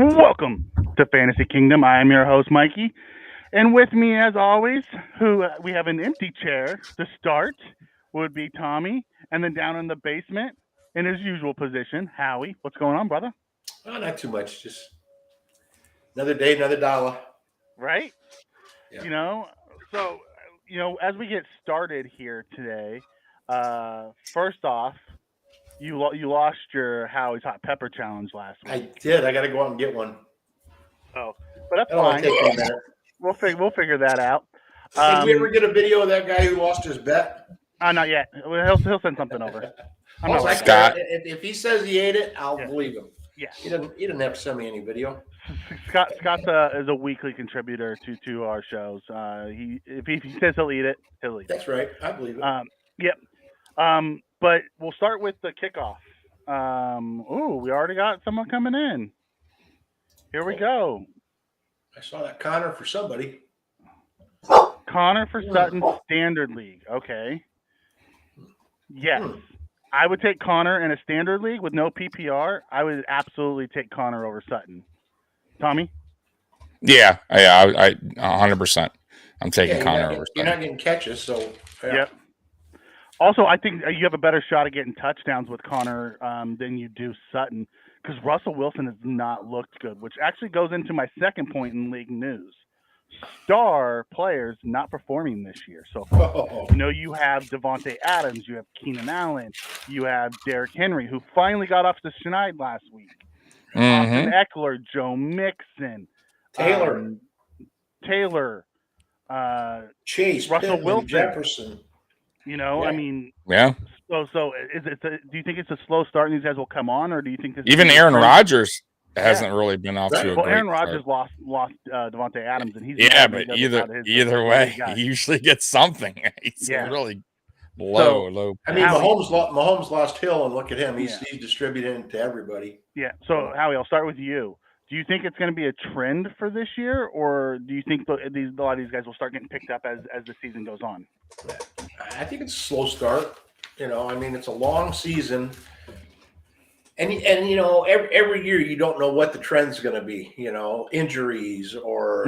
Welcome to Fantasy Kingdom. I am your host, Mikey. And with me, as always, who we have an empty chair to start, would be Tommy. And then down in the basement, in his usual position, Howie. What's going on, brother? Oh, not too much. Just another day, another dollar. Right? Yeah. So, as we get started here today, first off, you lost your Howie's Hot Pepper Challenge last I week. did. I got to go out and get one. Oh, but that's That'll fine. only take me a minute. We'll figure that out. Did we ever get a video of that guy who lost his bet? Not yet. He'll send something over. I'm not Also, like Scott. if he says he ate it, I'll Yeah. believe him. Yeah. He didn't have to send me any video. Scott is a weekly contributor to our shows. If he says he'll eat it, he'll eat it. That's right. I believe it. Yep. But we'll start with the kickoff. We already got someone coming in. Here we go. I saw that Connor for somebody. Connor for Sutton Standard League. Okay. Yes. I would take Connor in a Standard League with no PPR. I would absolutely take Connor over Sutton. Tommy? Yeah, I 100%. I'm taking Connor over You're Sutton. not getting catches, so yeah. Yep. Also, I think you have a better shot at getting touchdowns with Connor than you do Sutton because Russell Wilson has not looked good, which actually goes into my second point in league news. Star players not performing this year so far. Oh. You have Devontae Adams, you have Keenan Allen, you have Derrick Henry, who finally got off the schneid last week. Austin Eckler, Joe Mixon, Taylor, Chase, Russell Pittman, Wilson, Jefferson. I mean, Yeah. So is it? Do you think it's a slow start and these guys will come on, or do you think this? Even Aaron Rodgers hasn't really been off to a Well, great Aaron start. Rodgers lost Devontae Adams, and he's but either way, he usually gets something. He's really low. I mean, Mahomes lost Hill, and look at him. He's distributing it to everybody. Yeah. So Howie, I'll start with you. Do you think it's going to be a trend for this year, or do you think a lot of these guys will start getting picked up as the season goes on? I think it's a slow start. I mean, it's a long season. And every year you don't know what the trend's going to be, injuries or,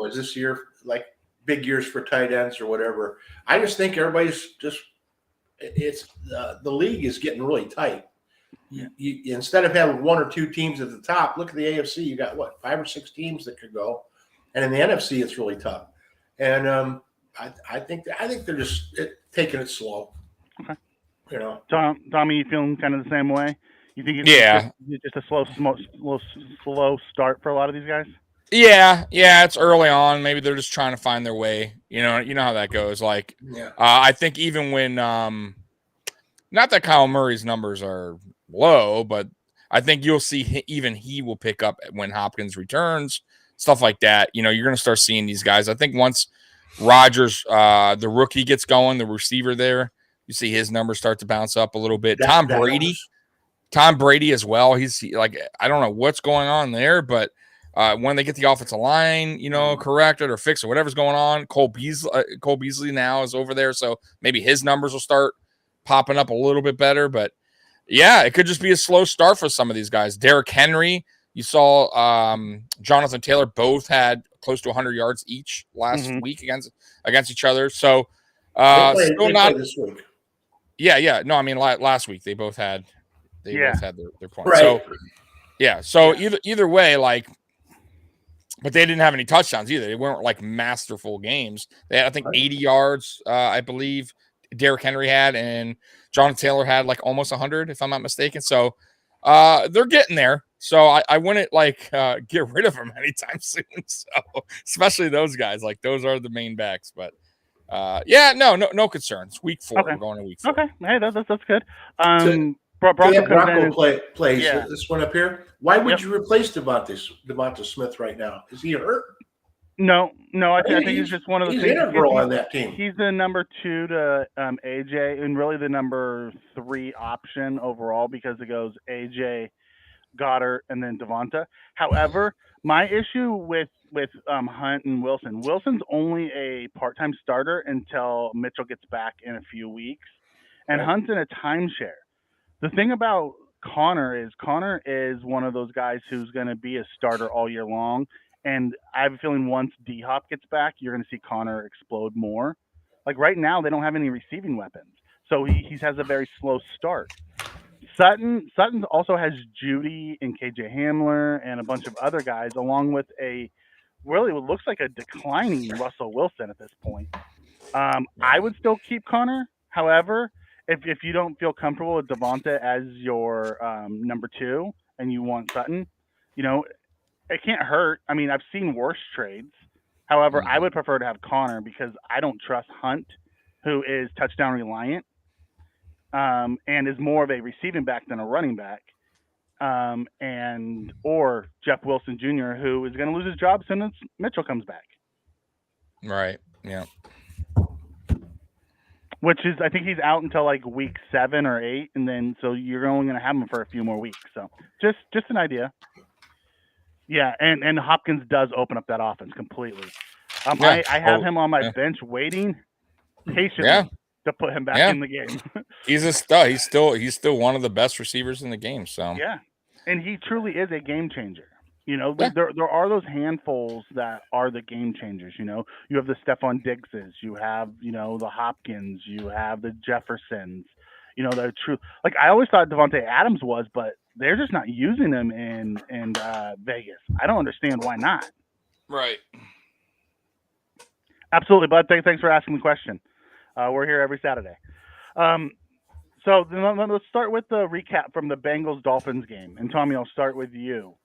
is this year like big years for tight ends or whatever. I just think everybody's the league is getting really tight. You instead of having one or two teams at the top, look at the AFC. You got 5 or 6 teams that could go, and in the NFC it's really tough. And I think they're just taking it slow. Okay. Tommy, you feeling kind of the same way? You think it's just a slow start for a lot of these guys? Yeah, it's early on. Maybe they're just trying to find their way. You know how that goes. I think even when not that Kyle Murray's numbers are low, but I think you'll see he will pick up when Hopkins returns, stuff like that. You're going to start seeing these guys. I think once Rodgers, the rookie, gets going, the receiver there, you see his numbers start to bounce up a little bit. Tom Brady as well. He's I don't know what's going on there, but when they get the offensive line, corrected or fixed or whatever's going on, Cole Beasley now is over there, so maybe his numbers will start popping up a little bit better. But yeah, it could just be a slow start for some of these guys. Derrick Henry, you saw Jonathan Taylor both had close to 100 yards each last week against each other. So still not this week. Yeah. No, I mean last week they both had both had their points. Right. So either way, but they didn't have any touchdowns either. They weren't masterful games. They had, I think, 80 yards, I believe Derrick Henry had, and Jonathan Taylor had almost 100, if I'm not mistaken. So they're getting there. So I wouldn't get rid of them anytime soon. So especially those guys, those are the main backs. But no concerns. Week 4, okay. We're going to week 4. Okay, hey, that's good. Bronco plays this one up here. Why would you replace Devonta Smith right now? Is he hurt? No. I think he's just one of the things. He's integral on that team. He's the number 2 to AJ, and really the number 3 option overall because it goes AJ, Goddard, and then Devonta. However, my issue with Hunt and Wilson's only a part-time starter until Mitchell gets back in a few weeks, and Hunt's in a timeshare. The thing about Connor is one of those guys who's going to be a starter all year long. And I have a feeling once D Hop gets back, you're going to see Connor explode more. Like right now, they don't have any receiving weapons, so he has a very slow start. Sutton also has Judy and KJ Hamler and a bunch of other guys, along with a really what looks like a declining Russell Wilson at this point. I would still keep Connor. However, if you don't feel comfortable with Devonta as your number two and you want Sutton, you know it can't hurt. I mean, I've seen worse trades. However, I would prefer to have Connor because I don't trust Hunt, who is touchdown reliant and is more of a receiving back than a running back. And or Jeff Wilson Jr., who is going to lose his job as soon as Mitchell comes back. Right. Yeah. Which is, I think he's out until like week 7 or 8, and then so you're only going to have him for a few more weeks. So just an idea. Yeah, and Hopkins does open up that offense completely. I have him on my bench waiting patiently to put him back in the game. He's a stud. He's still one of the best receivers in the game. So yeah, and he truly is a game changer. You know, there are those handfuls that are the game changers. You know, you have the Stephon Diggses, you have the Hopkins, you have the Jeffersons. You know, they're true. Like I always thought Devontae Adams was, but they're just not using him in Vegas. I don't understand why not. Right. Absolutely, bud. Thanks for asking the question. We're here every Saturday. So then let's start with the recap from the Bengals-Dolphins game. And Tommy, I'll start with you.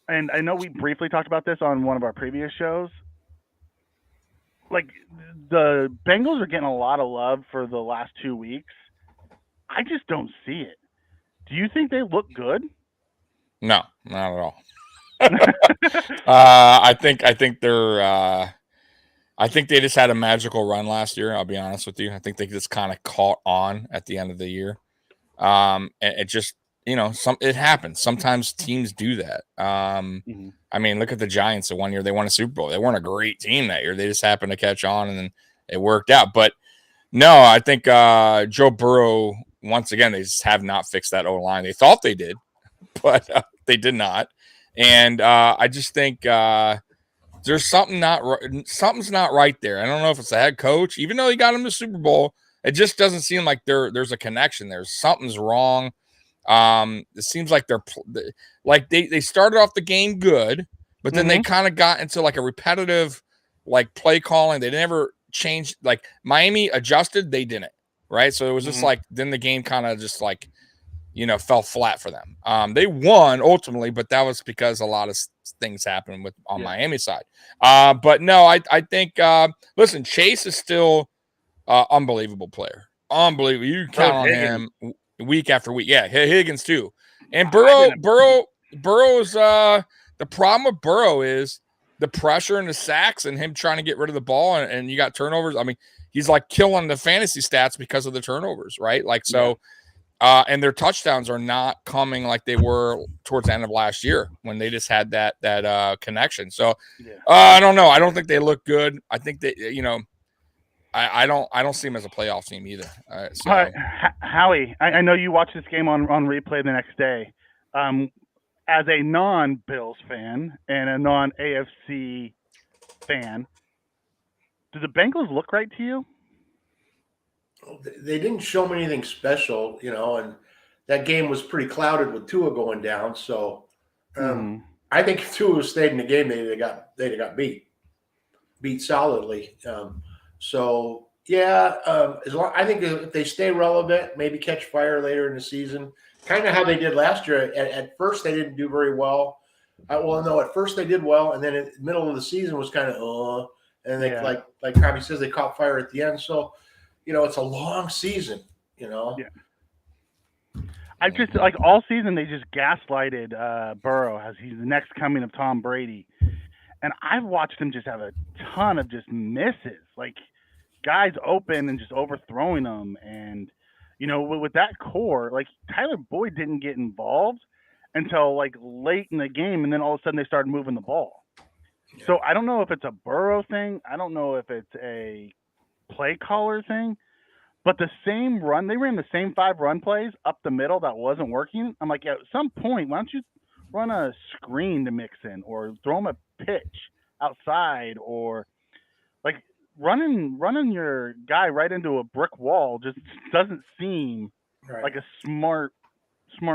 And I know we briefly talked about this on one of our previous shows. Like, the Bengals are getting a lot of love for the last 2 weeks. I just don't see it. Do you think they look good? No, not at all. I think they're. I think they just had a magical run last year. I'll be honest with you. I think they just kind of caught on at the end of the year. And it just. It happens. Sometimes teams do that. I mean, look at the Giants. The one year they won a Super Bowl. They weren't a great team that year. They just happened to catch on, and then it worked out. But no, I think Joe Burrow, once again, they just have not fixed that O-line. They thought they did, but they did not. And I just think there's something's not right there. I don't know if it's the head coach. Even though he got him to Super Bowl, it just doesn't seem like there's a connection there. Something's wrong. It seems like they started off the game good, but then they kind of got into like a repetitive like play calling. They never changed. Like Miami adjusted, they didn't. Right, so it was just like then the game kind of just like fell flat for them. They won ultimately, but that was because a lot of things happened on Miami side. But no, I think listen, Chase is still unbelievable player. Unbelievable. You count on him week after week. Yeah, Higgins too. And Burrow's the problem with Burrow is the pressure and the sacks and him trying to get rid of the ball and you got turnovers. I mean, he's like killing the fantasy stats because of the turnovers, right? Like so and their touchdowns are not coming like they were towards the end of last year when they just had that connection. So I don't know. I don't think they look good. I think that I don't see him as a playoff team either. So. All right, Howie, I know you watched this game on replay the next day. As a non-Bills fan and a non-AFC fan, do the Bengals look right to you? They didn't show me anything special, and that game was pretty clouded with Tua going down. So I think if Tua stayed in the game, they'd have got beat solidly. So I think if they stay relevant, maybe catch fire later in the season, kind of how they did last year. At first, they didn't do very well. At first they did well, and then in the middle of the season was kind of and they like Bobby says, they caught fire at the end. So it's a long season. Yeah. I just like all season they just gaslighted Burrow as he's the next coming of Tom Brady. And I've watched him just have a ton of just misses, like guys open and just overthrowing them. And, with that core, like Tyler Boyd didn't get involved until like late in the game. And then all of a sudden they started moving the ball. Yeah. So I don't know if it's a Burrow thing. I don't know if it's a play caller thing, But the same run, they ran the same 5 run plays up the middle that wasn't working. I'm like, at some point, why don't you run a screen to Mixon or throw him a pitch outside, or like running your guy right into a brick wall just doesn't seem like a smart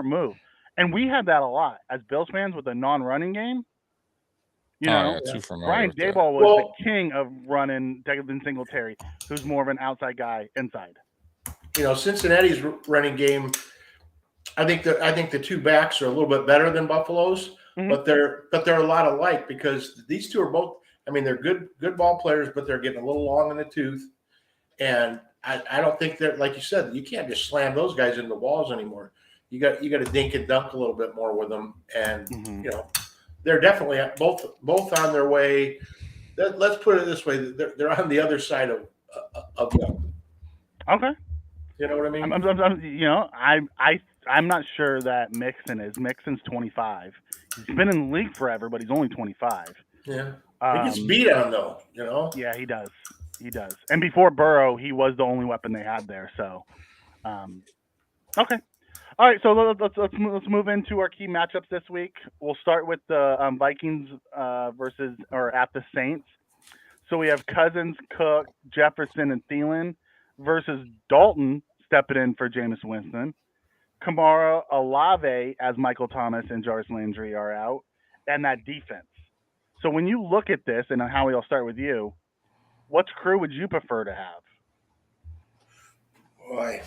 move. And we had that a lot as Bills fans with a non-running game. You know, too familiar Brian with that. Daboll was the king of running Devin Singletary, who's more of an outside guy inside. Cincinnati's running game, I think the two backs are a little bit better than Buffalo's, but they're a lot alike because these two are both. I mean, they're good ball players, but they're getting a little long in the tooth, and I don't think they're, like you said, you can't just slam those guys into walls anymore. You got to dink and dunk a little bit more with them, and they're definitely both on their way. Let's put it this way: they're on the other side of young. Okay. You know what I mean? I'm not sure that Mixon is. Mixon's 25. He's been in the league forever, but he's only 25. Yeah. He gets beat on though, Yeah, he does. And before Burrow, he was the only weapon they had there. So, okay. All right, so let's move into our key matchups this week. We'll start with the Vikings versus or at the Saints. So we have Cousins, Cook, Jefferson, and Thielen versus Dalton stepping in for Jameis Winston, Kamara, Olave as Michael Thomas and Jarvis Landry are out, and that defense. So when you look at this, and Howie, I'll start with you, what crew would you prefer to have? Boy,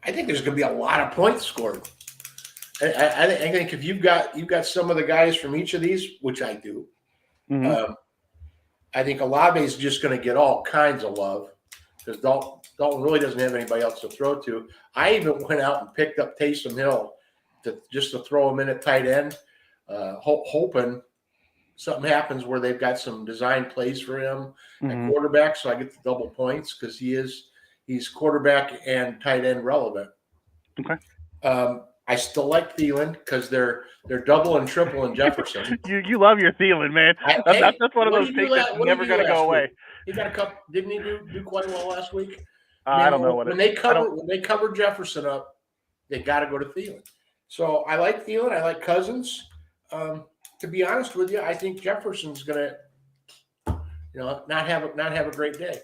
I think there's going to be a lot of points scored. I think if you've got some of the guys from each of these, which I do, I think Olave is just going to get all kinds of love because Dalton really doesn't have anybody else to throw to. I even went out and picked up Taysom Hill just to throw him in at tight end, hoping something happens where they've got some design plays for him at quarterback, so I get the double points because he's quarterback and tight end relevant. Okay. I still like Thielen because they're double and triple in Jefferson. You love your Thielen, man. That's one of those things that's never going to go away. He got a couple. Didn't he do quite well last week? I don't know when they cover Jefferson up, they got to go to Thielen. So I like Thielen. I like Cousins. To be honest with you, I think Jefferson's going to, not have a great day.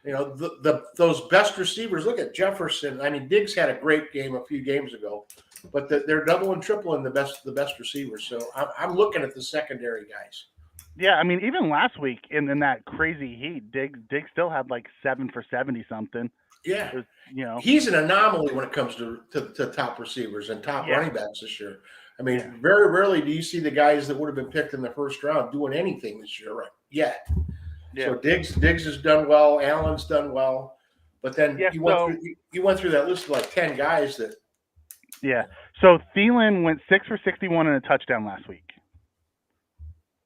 Those best receivers. Look at Jefferson. I mean, Diggs had a great game a few games ago, but they're double and triple in the best receivers. So I'm looking at the secondary guys. Yeah, I mean, even last week in that crazy heat, Diggs still had like 7 for 70 something. Yeah, he's an anomaly when it comes to top receivers and top running backs this year. I mean, very rarely do you see the guys that would have been picked in the first round doing anything this year, right? Yet. Yeah. So Diggs has done well. Allen's done well, but then you went through that list of like 10 guys that. Yeah. So Thielen went 6 for 61 and a touchdown last week.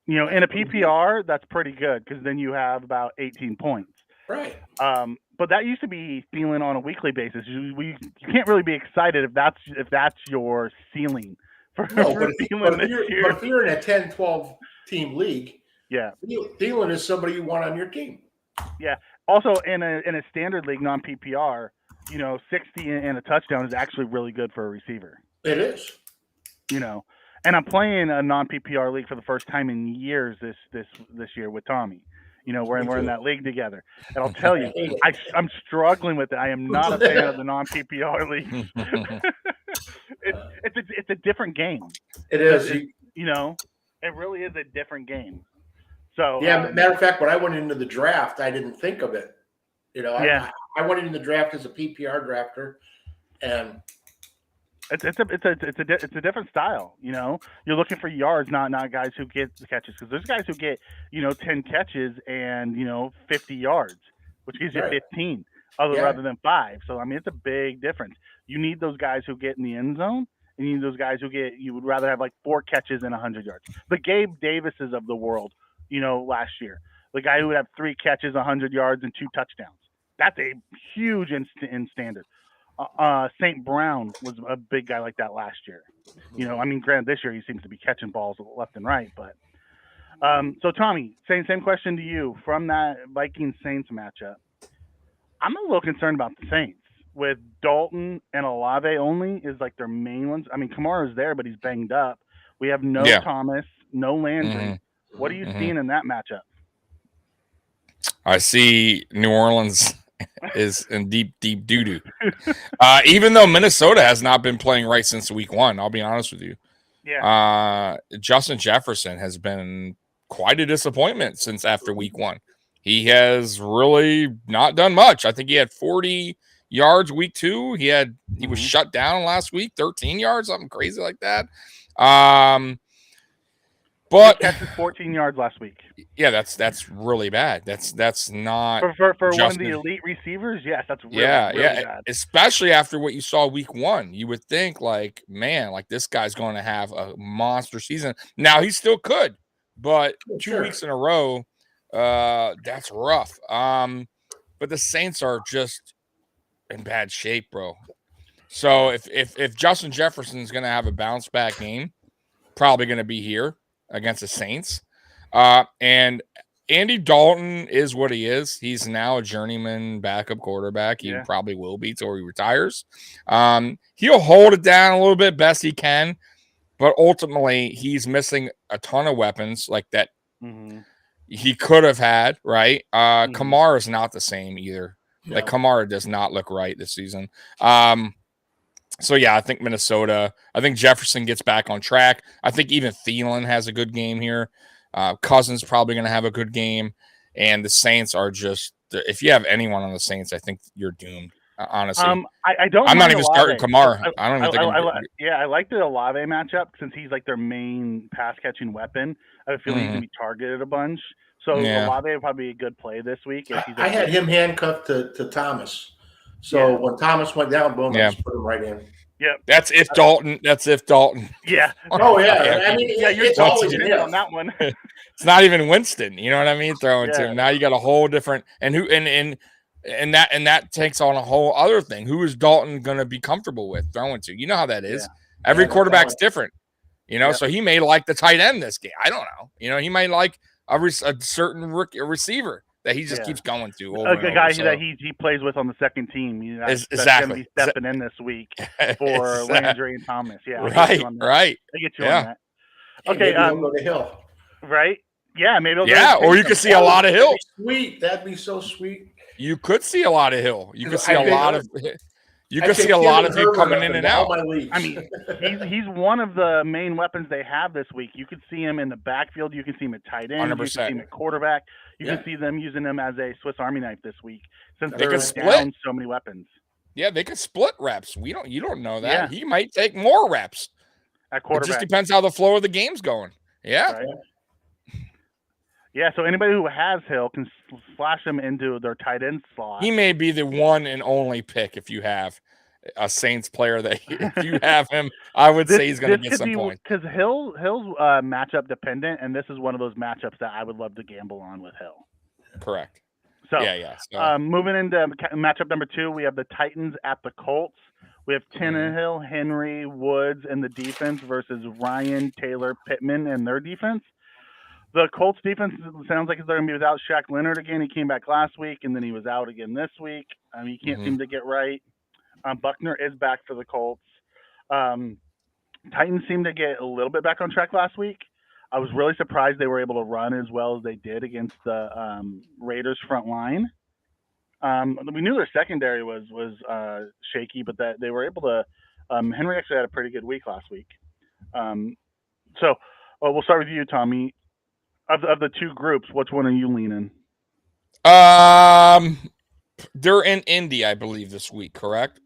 In a PPR, that's pretty good because then you have about 18 points. Right. But that used to be Thielen on a weekly basis. You can't really be excited if that's your ceiling for Thielen this year. But if you're in a 10-12 team league. Yeah, Thielen is somebody you want on your team. Yeah. Also, in a standard league, non PPR, 60 and a touchdown is actually really good for a receiver. It is. And I'm playing a non PPR league for the first time in years this year with Tommy. We're in that league together, and I'll tell you, I'm struggling with it. I am not a fan of the non PPR league. It's a different game. It is. It really is a different game. So matter of fact, when I went into the draft, I didn't think of it. I went into the draft as a PPR drafter, and it's a different style. You're looking for yards, not guys who get the catches, because there's guys who get 10 catches and 50 yards, which gives you 15 rather than 5. So I mean, it's a big difference. You need those guys who get in the end zone, and you need those guys you would rather have like 4 catches and 100 yards. The Gabe Davises of the world. Last year, the guy who would have 3 catches, 100 yards, and 2 touchdowns. That's a huge in standard. St. Brown was a big guy like that last year. Granted, this year he seems to be catching balls left and right. But so Tommy, same question to you from that Vikings Saints matchup. I'm a little concerned about the Saints. with Dalton and Olave only is like their main ones. I mean, Kamara's there, but he's banged up. We have no Thomas, no Landry. What are you seeing in that matchup? I see New Orleans is in deep doo-doo. Even though Minnesota has not been playing right since week 1, I'll be honest with you. Yeah. Justin Jefferson has been quite a disappointment since after week 1. He has really not done much. I think he had 40 yards week 2. He was shut down last week, 13 yards, something crazy like that. But he catches 14 yards last week. Yeah, that's really bad. That's not for one of the elite receivers. Yes, that's really bad. Especially after what you saw week 1, you would think like, man, like this guy's going to have a monster season. Now he still could, but 2 weeks in a row, that's rough. But the Saints are just in bad shape, bro. So if Justin Jefferson is going to have a bounce back game, probably going to be here against the Saints. And Andy Dalton is what he is. He's now a journeyman backup quarterback. He probably will be till he retires. He'll hold it down a little bit best he can, but ultimately he's missing a ton of weapons like that he could have had, right? Kamara is not the same either. Yeah. Like Kamara does not look right this season. So, yeah, I think Minnesota. I think Jefferson gets back on track. I think even Thielen has a good game here. Cousins probably going to have a good game. And the Saints are just – if you have anyone on the Saints, I think you're doomed, honestly. I don't. I'm not even starting Kamara. I don't even think I like the Olave matchup since he's like their main pass-catching weapon. I feel he's going to be targeted a bunch. So Olave would probably be a good play this week. I had him handcuffed to Thomas. So when Thomas went down, boom, I just put him right in. Yeah, that's if Dalton. Yeah. Oh yeah. I mean, you're always in on that one. It's not even Winston. You know what I mean? Throwing to him. Now you got a whole different and that takes on a whole other thing. Who is Dalton going to be comfortable with throwing to? You know how that is. Yeah. Every quarterback's different. You know, so he may like the tight end this game. I don't know. You know, he might like a certain receiver that he just keeps going to. A guy that he plays with on the second team. That's going to be stepping in this week for Landry and Thomas. Yeah, right. I get you on that. Okay, go to Hill. Right? Yeah, maybe. Or you could see a lot of Hill. Sweet, that'd be so sweet. You could see a lot of Hill. You could see a lot of. You could see a lot of him coming in and out. I mean, he's one of the main weapons they have this week. You could see him in the backfield. You can see him at tight end. 100%. You can see him at quarterback. You can see them using him as a Swiss Army knife this week since they they're down so many weapons. Yeah, they could split reps. You don't know that. He might take more reps. At quarterback. It just depends how the flow of the game's going. Yeah. Right. Yeah, so anybody who has Hill can slash him into their tight end slot. He may be the one and only pick if you have a Saints player that if you have him, I would say he's going to get some points. Because Hill's matchup dependent, and this is one of those matchups that I would love to gamble on with Hill. Correct. So, So. Moving into matchup number 2, we have the Titans at the Colts. We have Tannehill, Henry, Woods, and the defense versus Ryan, Taylor, Pittman, and their defense. The Colts defense sounds like they're going to be without Shaq Leonard again. He came back last week, and then he was out again this week. He can't seem to get right. Buckner is back for the Colts. Titans seemed to get a little bit back on track last week. I was really surprised they were able to run as well as they did against the Raiders front line. We knew their secondary was shaky, but that they were able to. Henry actually had a pretty good week last week. So we'll start with you, Tommy. Of the two groups, which one are you leaning? They're in Indy, I believe, this week. Correct?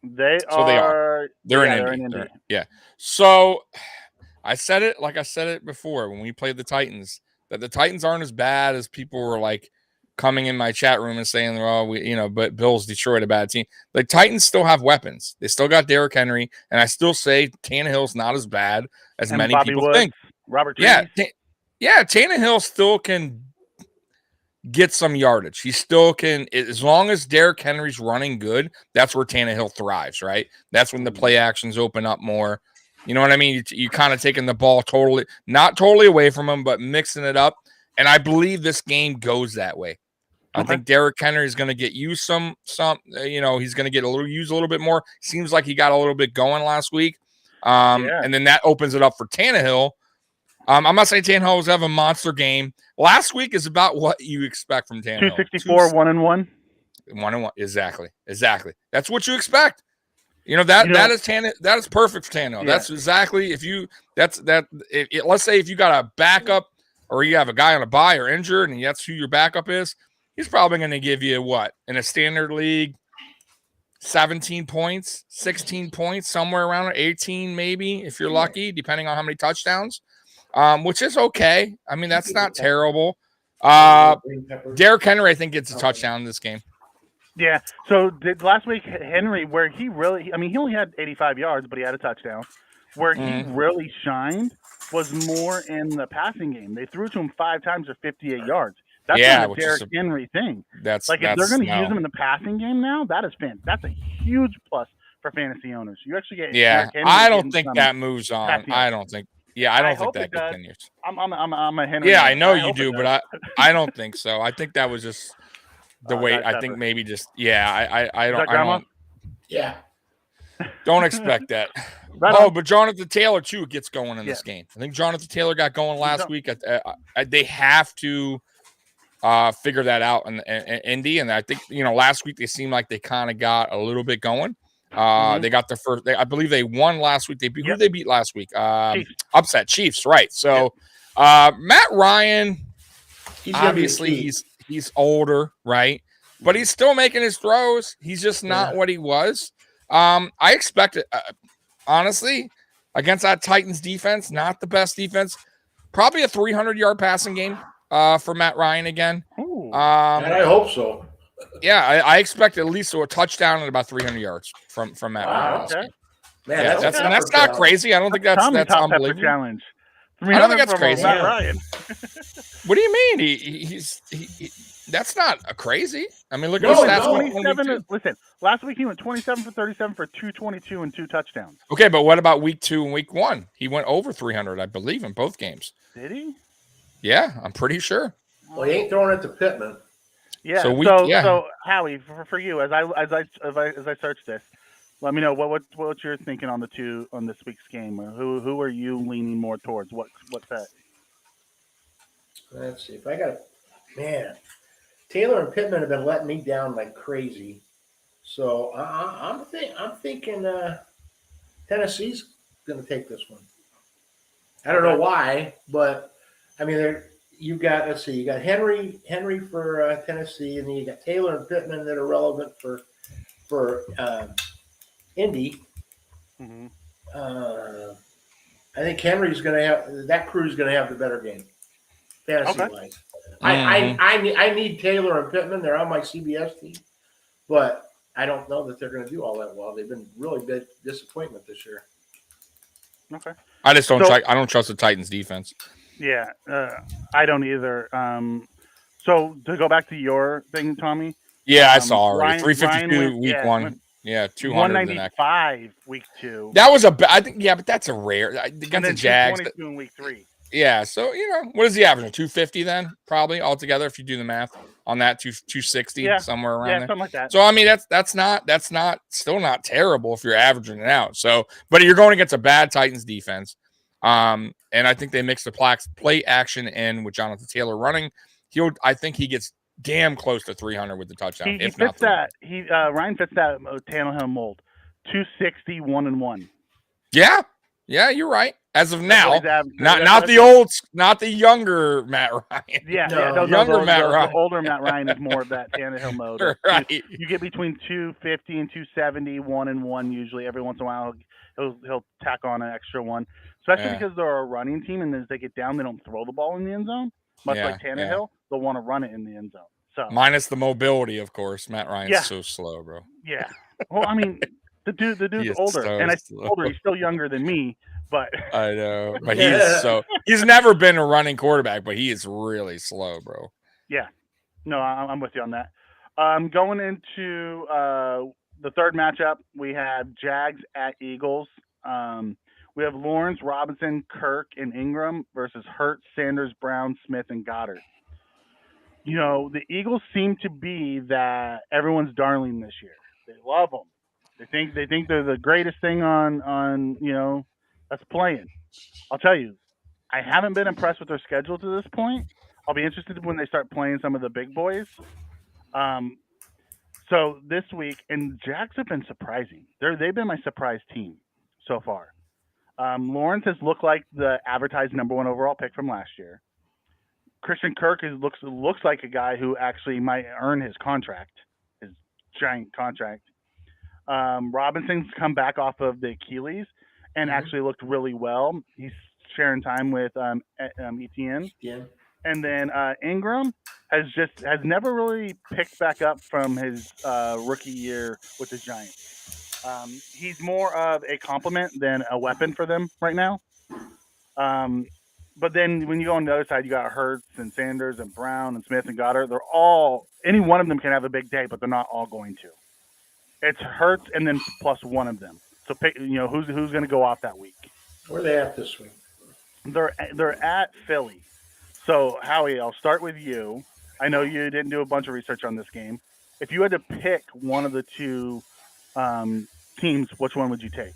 They are. They're in Indy. Yeah. So I said it before when we played the Titans, that the Titans aren't as bad as people were like coming in my chat room and saying, "Oh, but Bills destroyed a bad team." The Titans still have weapons. They still got Derrick Henry, and I still say Tannehill's not as bad as many Bobby people Woods, think. Robert. Yeah, Tannehill still can get some yardage. He still can, as long as Derrick Henry's running good, that's where Tannehill thrives, right? That's when the play actions open up more. You know what I mean? You kind of taking the ball not totally away from him, but mixing it up. And I believe this game goes that way. I think Derrick Henry is going to get used some. He's going to get used a little bit more. Seems like he got a little bit going last week. And then that opens it up for Tannehill. I'm not saying Tannehill will have a monster game. Last week is about what you expect from Tannehill. 264, 1-1. 1-1, exactly. That's what you expect. That is perfect for Tannehill. Yeah. That's exactly let's say if you got a backup or you have a guy on a bye or injured and that's who your backup is, he's probably going to give you what in a standard league, 17 points, 16 points, somewhere around there, 18 maybe if you're lucky, depending on how many touchdowns, which is okay. I mean, that's not terrible. Derrick Henry, I think, gets a touchdown in this game. Yeah. So last week, Henry, where he only had 85 yards, but he had a touchdown. Where he really shined was more in the passing game. They threw to him 5 times for 58 yards. That's not a Derrick Henry thing. If they're going to use him in the passing game now, that's a huge plus for fantasy owners. You actually get Derrick Henry. I don't think that moves on. I don't think. Yeah, I don't think that continues. I'm a Henry. Yeah, I know you do, but I don't think so. I think that was just the way. I think maybe just I don't. Yeah. Don't expect that. But Jonathan Taylor too gets going in this game. I think Jonathan Taylor got going last week. They have to figure that out in Indy, and I think last week they seemed like they kind of got a little bit going. They got their first. I believe they won last week. Who did they beat last week? Upset Chiefs, right? So Matt Ryan, obviously he's older, right? But he's still making his throws. He's just not what he was. I expected, honestly, against that Titans defense, not the best defense, probably a 300-yard passing game for Matt Ryan again. And I hope so. Yeah, I expect at least a touchdown at about 300 yards from Matt Ryan. Okay. Man, that's not crazy. I don't think that's unbelievable. Challenge. I don't think that's crazy. Matt Ryan. What do you mean? He's that's not crazy. I mean, look at the stats. 27. Listen, last week he went 27 for 37 for 222 and 2 touchdowns. Okay, but what about week 2 and week 1? He went over 300, I believe, in both games. Did he? Yeah, I'm pretty sure. Well, he ain't throwing it to Pittman. Yeah. So Howie, for you, as I search this, let me know what you're thinking on this week's game. Who are you leaning more towards? What's that? Let's see if I got man. Taylor and Pittman have been letting me down like crazy, so I'm thinking Tennessee's going to take this one. I don't know why, but I mean you got Henry for Tennessee, and then you got Taylor and Pittman that are relevant for Indy. Mm-hmm. I think Henry's going to have that crew's going to have the better game, fantasy wise. I need Taylor and Pittman. They're on my CBS team, but I don't know that they're going to do all that well. They've been really big disappointment this year. Okay. I just don't. I don't trust the Titans defense. Yeah, I don't either. So to go back to your thing, Tommy. Yeah, I saw already. 352 week 1. Yeah, 200 195 week 2. That was I think. Yeah, but that's a rare against the Jags. 222 in week 3. Yeah, so what is the average? 250 then, probably altogether if you do the math on that. 260 somewhere around there. Something like that. So I mean that's still not terrible if you're averaging it out. So, but you're going against a bad Titans defense, and I think they mix the play action in with Jonathan Taylor running. I think he gets damn close to 300 with the touchdown. He fits that. Ryan fits that Tannehill mold. 260, 1-1. Yeah, you're right. As of now, not the younger Matt Ryan. Matt Ryan. The older Matt Ryan is more of that Tannehill mode. Right. You get between 250 and 270, 1-1 usually. Every once in a while, he'll tack on an extra one, especially because they're a running team, and as they get down, they don't throw the ball in the end zone. Much like Tannehill, they'll want to run it in the end zone. So minus the mobility, of course. Matt Ryan's so slow, bro. Yeah. Well, I mean, the dude's older, and he's still younger than me. But I know, but he's never been a running quarterback, but he is really slow, bro. Yeah, no, I'm with you on that. Going into the third matchup, we have Jags at Eagles. We have Lawrence, Robinson, Kirk, and Ingram versus Hurts, Sanders, Brown, Smith, and Goddard. The Eagles seem to be that everyone's darling this year. They love them. They think they're the greatest thing on that's playing. I'll tell you, I haven't been impressed with their schedule to this point. I'll be interested when they start playing some of the big boys. Um, so this week, and Jacks have been surprising. They've been my surprise team so far. Lawrence has looked like the advertised number one overall pick from last year. Christian Kirk looks like a guy who actually might earn his contract, his giant contract. Robinson's come back off of the Achilles and actually looked really well. He's sharing time with Etienne. Yeah. And then Ingram has never really picked back up from his rookie year with the Giants. He's more of a compliment than a weapon for them right now. But then when you go on the other side, you got Hurts and Sanders and Brown and Smith and Goddard. They're all, any one of them can have a big day, but they're not all going to. It's Hurts and then plus one of them. So pick, who's going to go off that week. Where are they at this week? They're at Philly. So Howie, I'll start with you. I know you didn't do a bunch of research on this game. If you had to pick one of the two teams, which one would you take?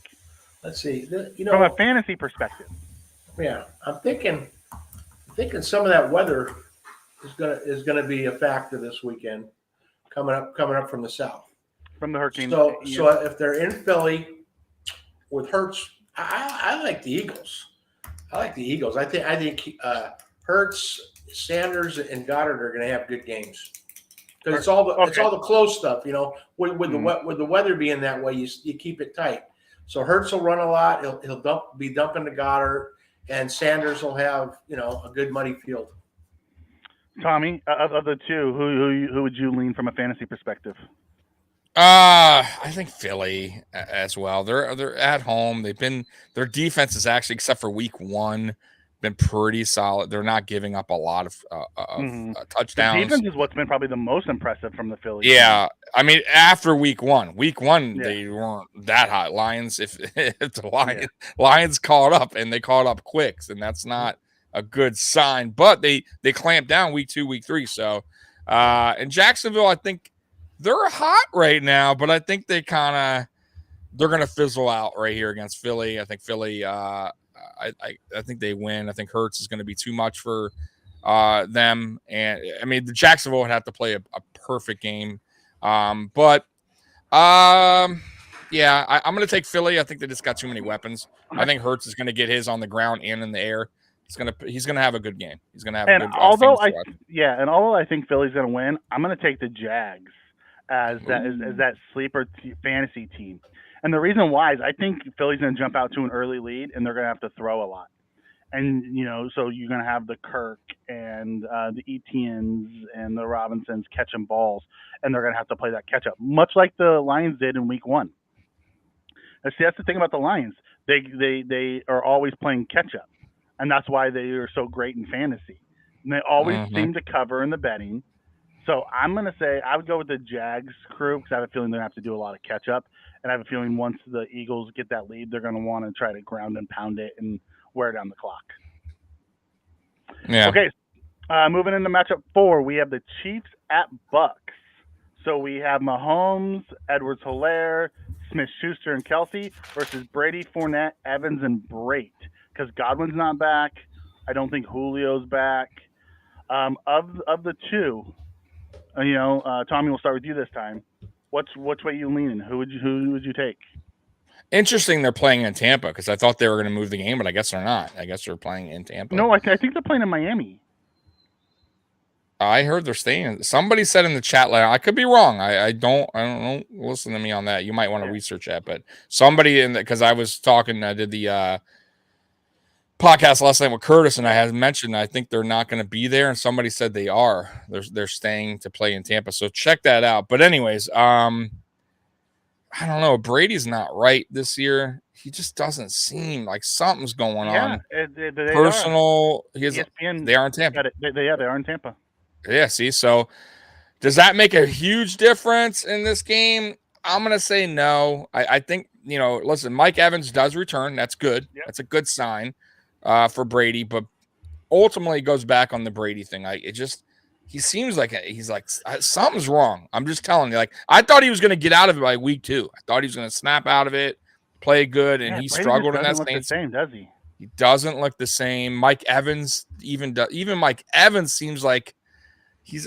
Let's see. From a fantasy perspective. Yeah, I'm thinking some of that weather is gonna be a factor this weekend, coming up from the south. From the hurricane. So if they're in Philly with Hurts, I like the Eagles. I think Hurts, Sanders, and Goddard are going to have good games because it's all the close stuff. With the weather being that way, you keep it tight. So Hurts will run a lot. He'll be dumping to Goddard, and Sanders will have a good muddy field. Tommy, of the two, who would you lean from a fantasy perspective? I think Philly as well. They're at home. Their defense is actually, except for week 1, been pretty solid. They're not giving up a lot of touchdowns. The defense is what's been probably the most impressive from the Phillies. Yeah, I mean, after week one, they weren't that hot. Lions, if the Lions caught up, and they caught up quick, and that's not a good sign. But they clamped down week 2, week 3. So, in Jacksonville, I think they're hot right now, but I think they're going to fizzle out right here against Philly. I think Philly. I think they win. I think Hurts is going to be too much for them. And I mean, the Jacksonville would have to play a perfect game. I'm going to take Philly. I think they just got too many weapons. I think Hurts is going to get his on the ground and in the air. He's going to have a good game. He's going to have a good although I think Philly's going to win, I'm going to take the Jags as that sleeper fantasy team. And the reason why is I think Philly's going to jump out to an early lead, and they're going to have to throw a lot. And, so you're going to have the Kirk and the Etiennes and the Robinsons catching balls, and they're going to have to play that catch-up, much like the Lions did in week 1. That's the thing about the Lions. They are always playing catch-up, and that's why they are so great in fantasy. And they always seem to cover in the betting. So I'm going to say I would go with the Jags crew because I have a feeling they're going to have to do a lot of catch-up. And I have a feeling once the Eagles get that lead, they're going to want to try to ground and pound it and wear down the clock. Yeah. Okay. Moving into matchup 4, we have the Chiefs at Bucks. So we have Mahomes, Edwards-Helaire, Smith-Schuster, and Kelsey versus Brady, Fournette, Evans, and Brate. Because Godwin's not back. I don't think Julio's back. Of the two, Tommy, we'll start with you this time. Which way you leaning? Who would you take? Interesting. They're playing in Tampa because I thought they were going to move the game, but I guess they're not. I guess they're playing in Tampa. No, I think they're playing in Miami. I heard they're staying. Somebody said in the chat line. I could be wrong. I don't know. Listen to me on that. You might want to research that. But somebody because I was talking. I did the podcast last night with Curtis, and I had mentioned I think they're not going to be there, and somebody said they are. They're staying to play in Tampa, so check that out. But anyways, I don't know. Brady's not right this year. He just doesn't seem like something's going on. Personal. They are in Tampa. They are in Tampa. Yeah. See, so does that make a huge difference in this game? I'm going to say no. I think listen, Mike Evans does return. That's good. Yep. That's a good sign. For Brady, but ultimately it goes back on the Brady thing. he seems like he's like something's wrong. I'm just telling you. Like I thought he was going to get out of it by week 2. I thought he was going to snap out of it, play good, and he Brady struggled in that look Saints. the same, does he? He doesn't look the same. Mike Evans even Mike Evans seems like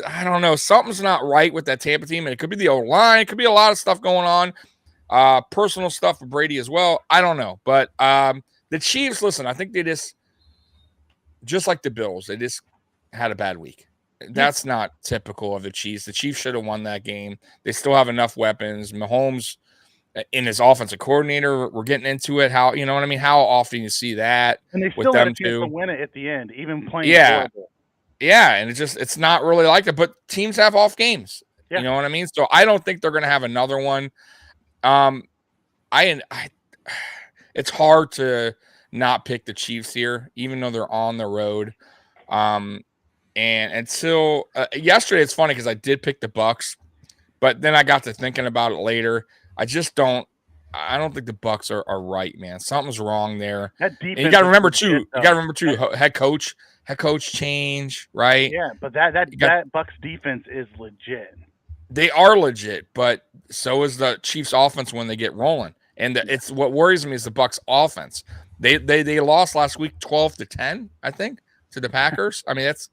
I don't know, something's not right with that Tampa team, and it could be the O-line, it could be a lot of stuff going on, personal stuff for Brady as well. I don't know, but the Chiefs, listen, I think they just like the Bills, they just had a bad week. That's not typical of the Chiefs. The Chiefs should have won that game. They still have enough weapons. Mahomes in his offensive coordinator, we're getting into it. How, you know what I mean? How often you see that and they with still had them a chance too to win it at the end, even playing horrible. Yeah, and it's not really like that. But teams have off games. Yeah. You know what I mean? So I don't think they're going to have another one. It's hard to not pick the Chiefs here, even though they're on the road. And until yesterday, it's funny because I did pick the Bucks, but then I got to thinking about it later. I don't think the Bucks are right, man. Something's wrong there. That defense, and you got to remember too. Head coach change, right? Yeah, but that Bucks defense is legit. They are legit, but so is the Chiefs offense when they get rolling. And it's what worries me is the Bucks offense. They lost last week 12-10, I think, to the Packers. I mean, that's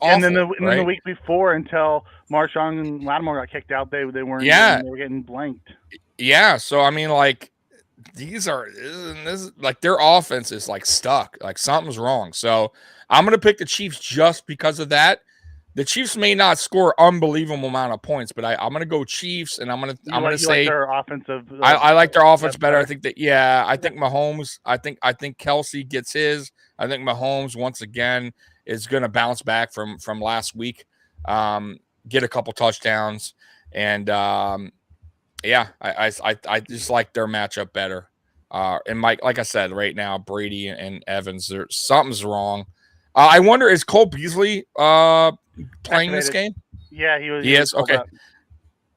awful. And then the week before, until Marshawn and Lattimore got kicked out, they weren't. Yeah, they were getting blanked. Yeah, so I mean, like their offense is like stuck. Like something's wrong. So I'm gonna pick the Chiefs just because of that. The Chiefs may not score unbelievable amount of points, but I'm gonna go Chiefs, and I'm gonna say their offensive. I like their offense better. I think I think Mahomes. I think Kelsey gets his. I think Mahomes once again is gonna bounce back from last week, get a couple touchdowns, and yeah, I just like their matchup better. And Mike, like I said, right now Brady and Evans, something's wrong. I wonder, is Cole Beasley playing this game? Yeah, he was. He is. Okay,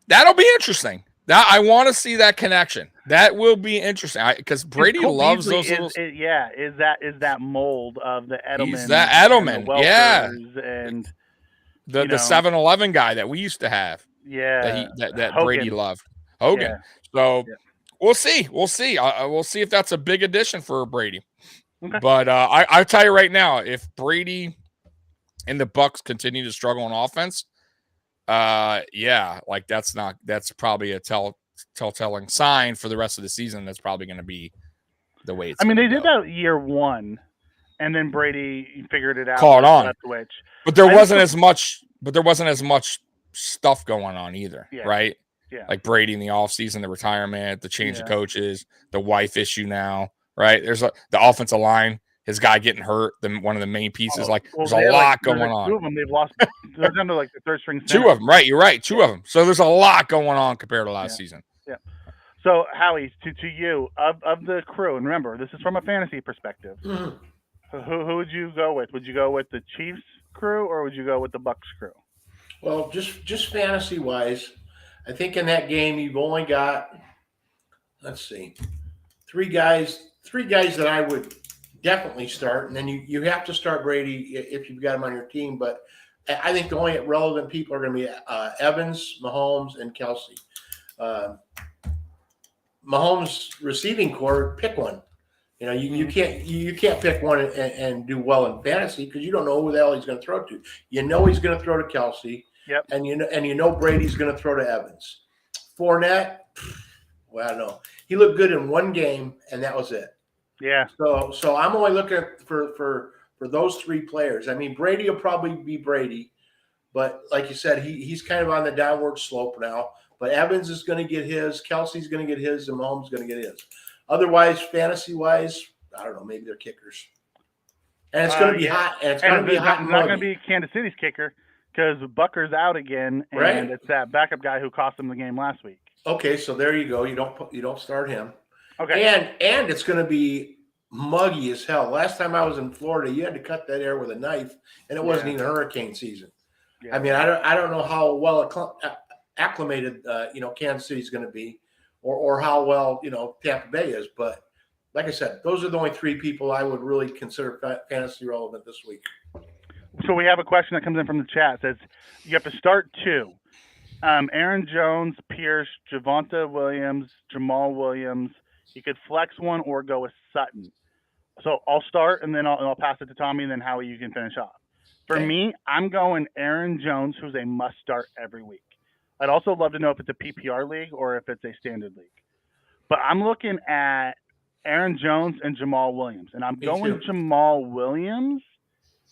that'll be interesting. I want to see that connection. That will be interesting because Brady loves those. Is that mold of the Edelman? He's that Edelman, and and the 7-Eleven guy that we used to have. Yeah, that Brady loved. Hogan. Yeah. So we'll see. We'll see if that's a big addition for Brady. Okay. But I'll tell you right now, if Brady and the Bucks continue to struggle on offense, like that's probably a telltale sign for the rest of the season. That's probably going to be the way it's. I mean, they did that year 1, and then Brady figured it out. Caught on, but there wasn't as much. But there wasn't as much stuff going on either, right? Yeah. Like Brady in the offseason, the retirement, the change of coaches, the wife issue now, right? There's the offensive line, his guy getting hurt, one of the main pieces. There's a lot going on. 2 of them they've lost. They're down to like the third string. 2 of them, right? You're right. 2 of them. So there's a lot going on compared to last season. Yeah. So Howie, to you of the crew, and remember, this is from a fantasy perspective. Mm-hmm. Who would you go with? Would you go with the Chiefs crew or would you go with the Bucks crew? Well, just fantasy wise, I think in that game you've only got, let's see, 3 guys that I would definitely start, and then you have to start Brady if you've got him on your team. But I think the only relevant people are going to be Evans, Mahomes, and Kelsey. Mahomes receiving core, pick one. You can't pick one and do well in fantasy because you don't know who the hell he's going to throw to. You know he's going to throw to Kelsey. Yep. And you know Brady's going to throw to Evans. Fournette, well, I don't know. He looked good in 1 game, and that was it. Yeah. So I'm only looking for those 3 players. I mean, Brady will probably be Brady, but like you said, he's kind of on the downward slope now. But Evans is going to get his, Kelsey's going to get his, and Mahomes is going to get his. Otherwise, fantasy-wise, I don't know. Maybe they're kickers. And it's going to be hot. And it's going to be hot and not going to be Kansas City's kicker. Because Bucker's out again, and it's that backup guy who cost them the game last week. Okay, so there you go. You don't start him. Okay. And it's going to be muggy as hell. Last time I was in Florida, you had to cut that air with a knife, and it wasn't even hurricane season. Yeah. I mean, I don't know how well acclimated Kansas City's going to be, or how well Tampa Bay is. But like I said, those are the only 3 people I would really consider fantasy relevant this week. So we have a question that comes in from the chat. It says you have to start 2. Aaron Jones, Pierce, Javonte Williams, Jamal Williams. You could flex one or go with Sutton. So I'll start and then I'll pass it to Tommy and then Howie, you can finish off. For me, I'm going Aaron Jones, who's a must start every week. I'd also love to know if it's a PPR league or if it's a standard league. But I'm looking at Aaron Jones and Jamal Williams. And I'm going Jamal Williams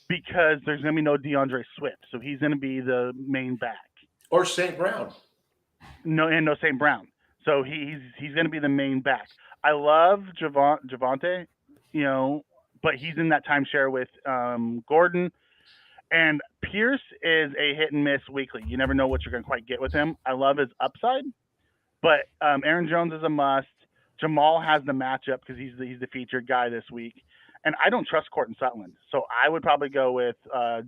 because there's going to be no DeAndre Swift. So he's going to be the main back. Or St. Brown. No St. Brown. So he's going to be the main back. I love Javonte, but he's in that timeshare with Gordon. And Pierce is a hit and miss weekly. You never know what you're going to quite get with him. I love his upside, but Aaron Jones is a must. Jamal has the matchup because he's the featured guy this week. And I don't trust Courtland Sutherland. So I would probably go with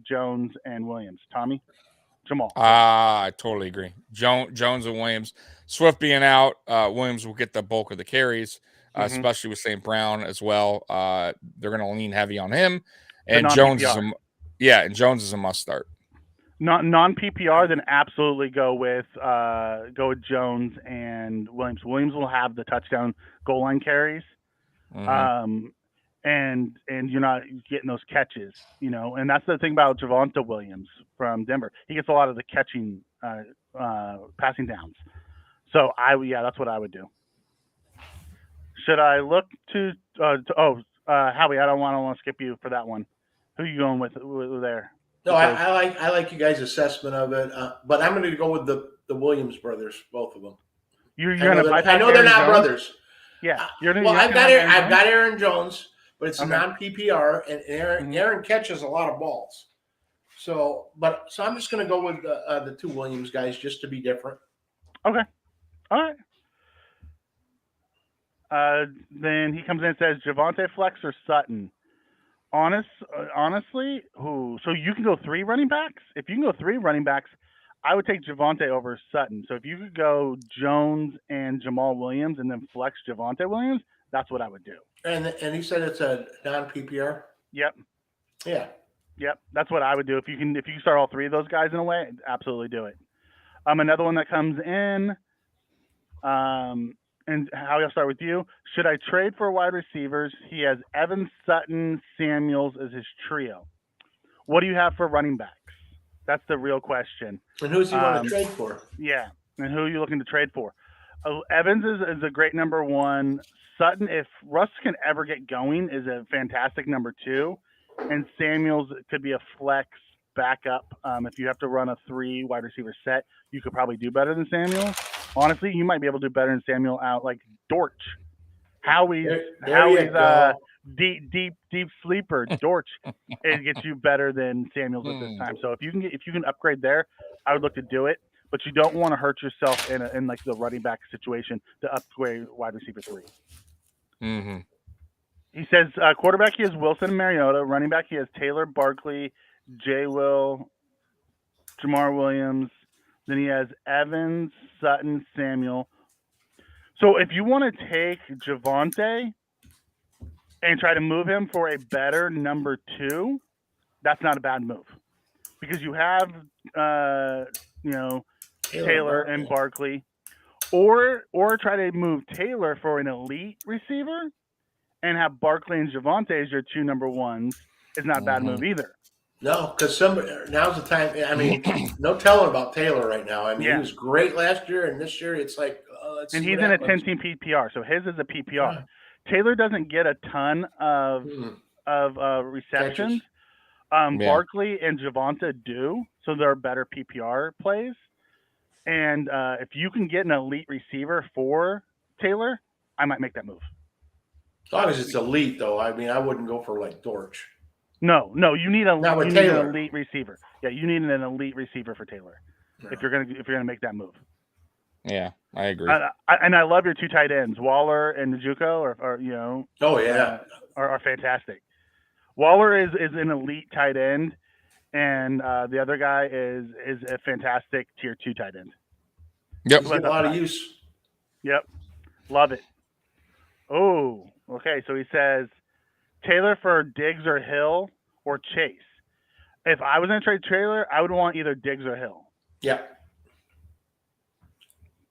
Jones and Williams. Tommy? Jamal. I totally agree. Jones and Williams. Swift being out, Williams will get the bulk of the carries, especially with St. Brown as well. They're going to lean heavy on him. And Jones is a must start. Non PPR, then absolutely go with Jones and Williams. Williams will have the touchdown goal line carries. And you're not getting those catches, and that's the thing about Javonte Williams from Denver. He gets a lot of the catching, passing downs. So that's what I would do. Should I look to Howie? I don't want to skip you for that one. Who are you going with there? No, I like you guys' assessment of it, but I'm going to go with the Williams brothers, both of them. I know they're not brothers. Yeah. I've got Aaron Jones. But it's non-PPR, and Aaron catches a lot of balls. So I'm just going to go with the 2 Williams guys just to be different. Okay. All right. Then he comes in and says, Javonte flex or Sutton? Honestly, who? So you can go 3 running backs? If you can go 3 running backs, I would take Javonte over Sutton. So if you could go Jones and Jamal Williams and then flex Javonte Williams, that's what I would do. And he said it's a non-PPR? Yep. Yeah. Yep. That's what I would do. If you can start all 3 of those guys in a way, absolutely do it. Another one that comes in, and Howie, I'll start with you. Should I trade for wide receivers? He has Evans, Sutton, Samuels as his trio. What do you have for running backs? That's the real question. And who's he want to trade for? Yeah. And who are you looking to trade for? Evans is a great number 1. Sutton, if Russ can ever get going, is a fantastic number 2. And Samuels could be a flex backup. If you have to run a 3 wide receiver set, you could probably do better than Samuel. Honestly, you might be able to do better than Samuel out like Dortch. Howie's deep sleeper. Dortch, it gets you better than Samuels at this time. So if you can upgrade there, I would look to do it. But you don't want to hurt yourself in like the running back situation to upgrade wide receiver 3. Mm-hmm. He says quarterback he has Wilson and Mariota. Running back he has Taylor, Barkley, J. Will, Jamar Williams. Then he has Evans, Sutton, Samuel. So if you want to take Javonte and try to move him for a better number 2, that's not a bad move because you have Taylor and Barkley, or try to move Taylor for an elite receiver and have Barkley and Javonte as your 2 number 1s. Is not a bad move either. No, because now's the time. I mean, no telling about Taylor right now. I mean, he was great last year, and this year it's like, let's and see he's in a 10-team PPR, so his is a PPR. Yeah. Taylor doesn't get a ton of receptions. Barkley and Javonte do, so they're better PPR plays. And if you can get an elite receiver for Taylor, I might make that move. As long as it's elite, though. I mean, I wouldn't go for like Dortch. No, you need an elite receiver. Yeah, you need an elite receiver for Taylor if you're gonna make that move. Yeah, I agree. And I love your 2 tight ends, Waller and Njoku, are fantastic. Waller is an elite tight end, and the other guy is a fantastic tier 2 tight end. Yep, a lot of use. Yep, love it. Oh, okay. So he says Taylor for Diggs or Hill or Chase. If I was going to trade Taylor, I would want either Diggs or Hill. Yeah.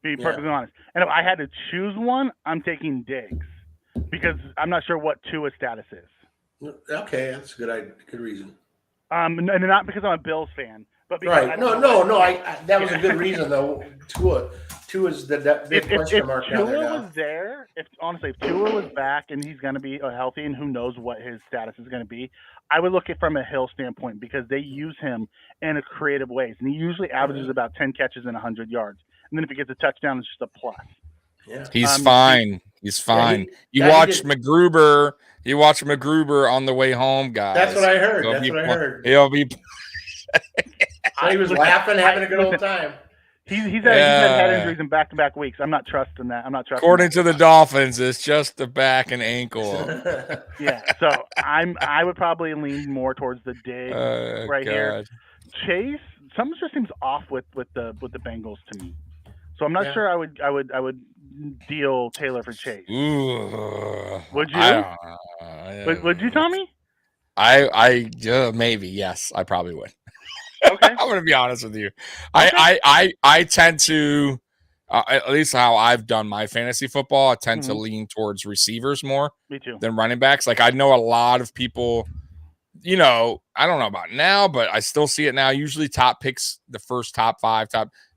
Be perfectly honest. And if I had to choose one, I'm taking Diggs because I'm not sure what Tua's status is. Okay, that's a good reason. And not because I'm a Bills fan, but because right. No. That was a good reason though. Tua's the big question mark down there now. Was there, if Tua was back and he's going to be healthy, and who knows what his status is going to be, I would look at it from a Hill standpoint because they use him in a creative ways, and he usually averages about 10 catches and 100 yards. And then if he gets a touchdown, it's just a plus. Yeah, he's fine. He's fine. You watch McGruber. You watch McGruber on the way home, guys. That's what I heard. He'll be. He was laughing, having a good old time. He's had head injuries in back-to-back weeks. I'm not trusting that. According to the Dolphins, it's just the back and ankle. Yeah, so I would probably lean more towards the Diggs here. Chase, something just seems off with the Bengals to me. So I'm not sure I would deal Taylor for Chase. Ooh, would you? Would you, Tommy? I maybe, yes, I probably would. Okay. I'm going to be honest with you. Okay. I tend to, at least how I've done my fantasy football, I tend to lean towards receivers more than running backs. Like I know a lot of people, I don't know about now, but I still see it now. Usually top picks, the first top 5,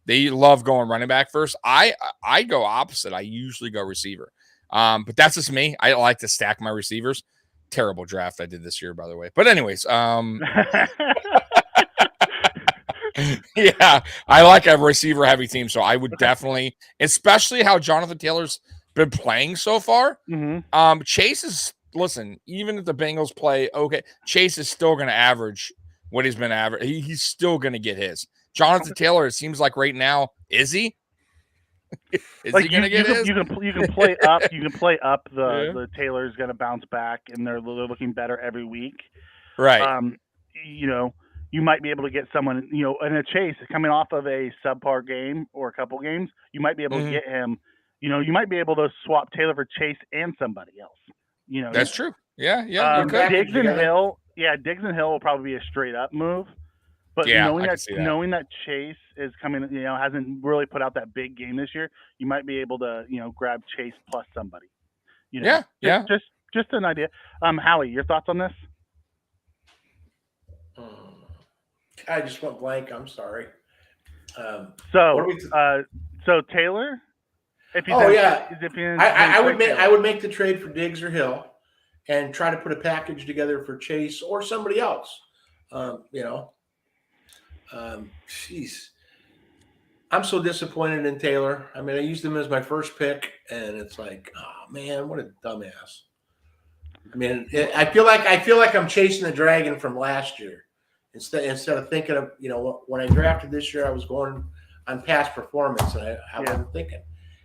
they love going running back first. I go opposite. I usually go receiver. But that's just me. I like to stack my receivers. Terrible draft I did this year, by the way. But anyways, yeah, I like a receiver heavy team. So I would definitely, especially how Jonathan Taylor's been playing so far. Chase is, listen, even if the Bengals play okay, Chase is still going to average what he's been average. He's still going to get his. Jonathan Taylor, it seems like right now, is he? Is he going to get his? You can play up. You can play up the Taylor's going to bounce back, and they're looking better every week. Right. You might be able to get someone, in a Chase coming off of a subpar game or a couple games. You might be able to get him. You might be able to swap Taylor for Chase and somebody else. That's true. Yeah. Diggs and Hill. Yeah, Diggs and Hill will probably be a straight up move. But knowing that Chase is coming, hasn't really put out that big game this year, you might be able to, grab Chase plus somebody. Just an idea. Howie, your thoughts on this? I just went blank. I'm sorry. So Taylor. I would make the trade for Diggs or Hill, and try to put a package together for Chase or somebody else. Jeez, I'm so disappointed in Taylor. I mean, I used him as my first pick, and it's like, oh man, what a dumbass. I mean, I feel like I'm chasing the dragon from last year. Instead of thinking of, when I drafted this year, I was going on past performance, and I wasn't thinking.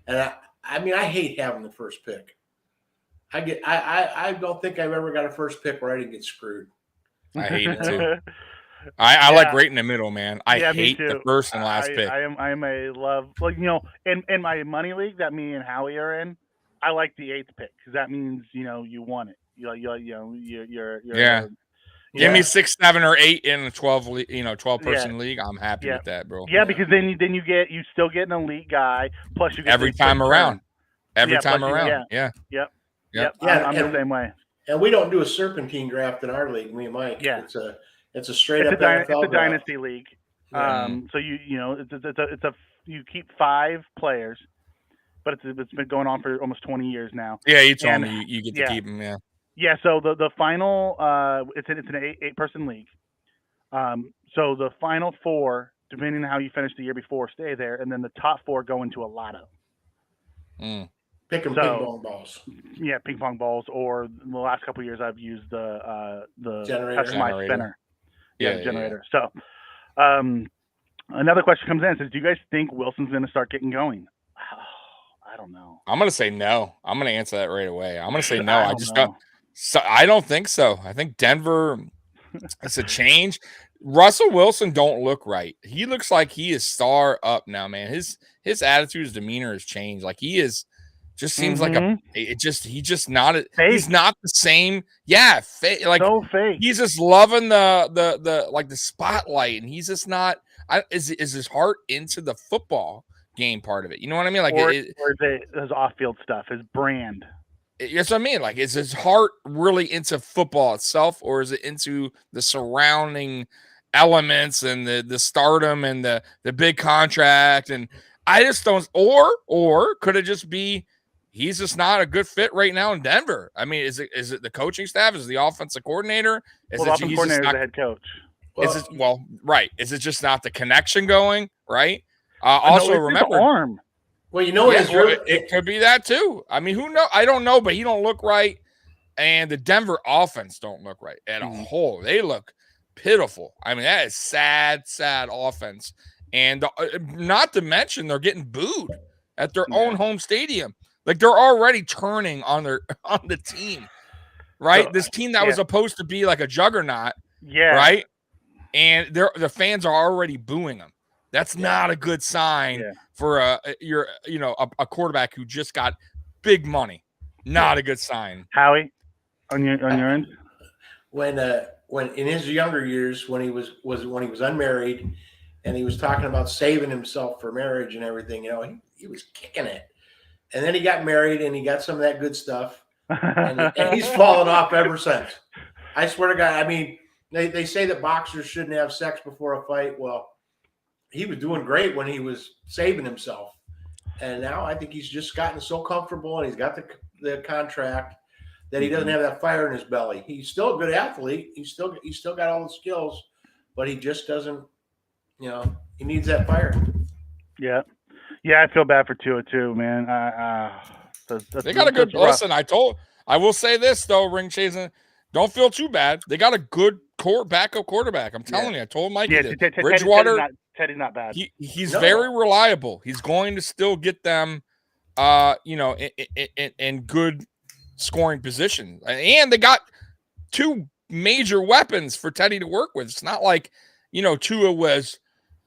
And I hate having the first pick. I don't think I've ever got a first pick where I didn't get screwed. I hate it too. I like right in the middle, man. I hate the first and last pick. I am a love, in my money league that me and Howie are in. I like the 8th pick because that means you won it. You're Give me 6, 7, or 8 in a 12 person league. I'm happy with that, bro. Yeah, because then you still get an elite guy, plus you get every time around. Every time around. Yep. Yeah, I'm the same way. And we don't do a serpentine draft in our league, me and Mike. Yeah. It's a straight up NFL it's a dynasty league. So you keep 5 players, but it's been going on for almost 20 years now. Yeah, you told me you get to keep them. Yeah. Yeah, so the final it's an 8-person league. So the final 4, depending on how you finish the year before, stay there, and then the top 4 go into a lotto. Pick them ping pong balls. Yeah, ping pong balls, or the last couple of years I've used the generator. Spinner. Yeah, generator. Yeah. So another question comes in and says, do you guys think Wilson's going to start getting going? I don't know. I'm going to say no. I'm going to answer that right away. I'm going to say no. I don't think so. I think Denver, it's a change. Russell Wilson don't look right. He looks like he is star up now, man. His attitude, his demeanor has changed. Like he is Just seems like he's not the same. Yeah, like so fake. He's just loving the like the spotlight, and he's just not. Is his heart into the football game part of it? You know what I mean? Like, or his off-field stuff, his brand. That's what I mean. Like, is his heart really into football itself, or is it into the surrounding elements and the stardom and the big contract? And I just don't. Or could it just be he's just not a good fit right now in Denver? I mean, is it the coaching staff? Is it the offensive coordinator? The offensive coordinator is the head coach. Right? Is it just not the connection going right? Also, remember the arm. Well, it could be that too. I mean, who knows? I don't know, but he don't look right, and the Denver offense don't look right at a whole. They look pitiful. I mean, that is sad offense, and not to mention they're getting booed at their own home stadium. Like, they're already turning on the team, right? So, this team that was supposed to be like a juggernaut, right? And the fans are already booing them. That's not a good sign for a quarterback who just got big money. Not a good sign. Howie, on your end, when in his younger years, when he was unmarried, and he was talking about saving himself for marriage and everything, he was kicking it. And then he got married and he got some of that good stuff, and he's fallen off ever since. I swear to God. I mean, they say that boxers shouldn't have sex before a fight. Well, he was doing great when he was saving himself, and now I think he's just gotten so comfortable, and he's got the contract that he doesn't have that fire in his belly. He's still a good athlete. He's still got all the skills, but he just doesn't. He needs that fire. Yeah, I feel bad for Tua too, man. They got a good listen. I will say this though, ring chasing. Don't feel too bad. They got a good backup quarterback. I'm telling you. I told Mikey that. Bridgewater. Teddy's not bad. He's very reliable. He's going to still get them, in good scoring position. And they got two major weapons for Teddy to work with. It's not like, Tua was,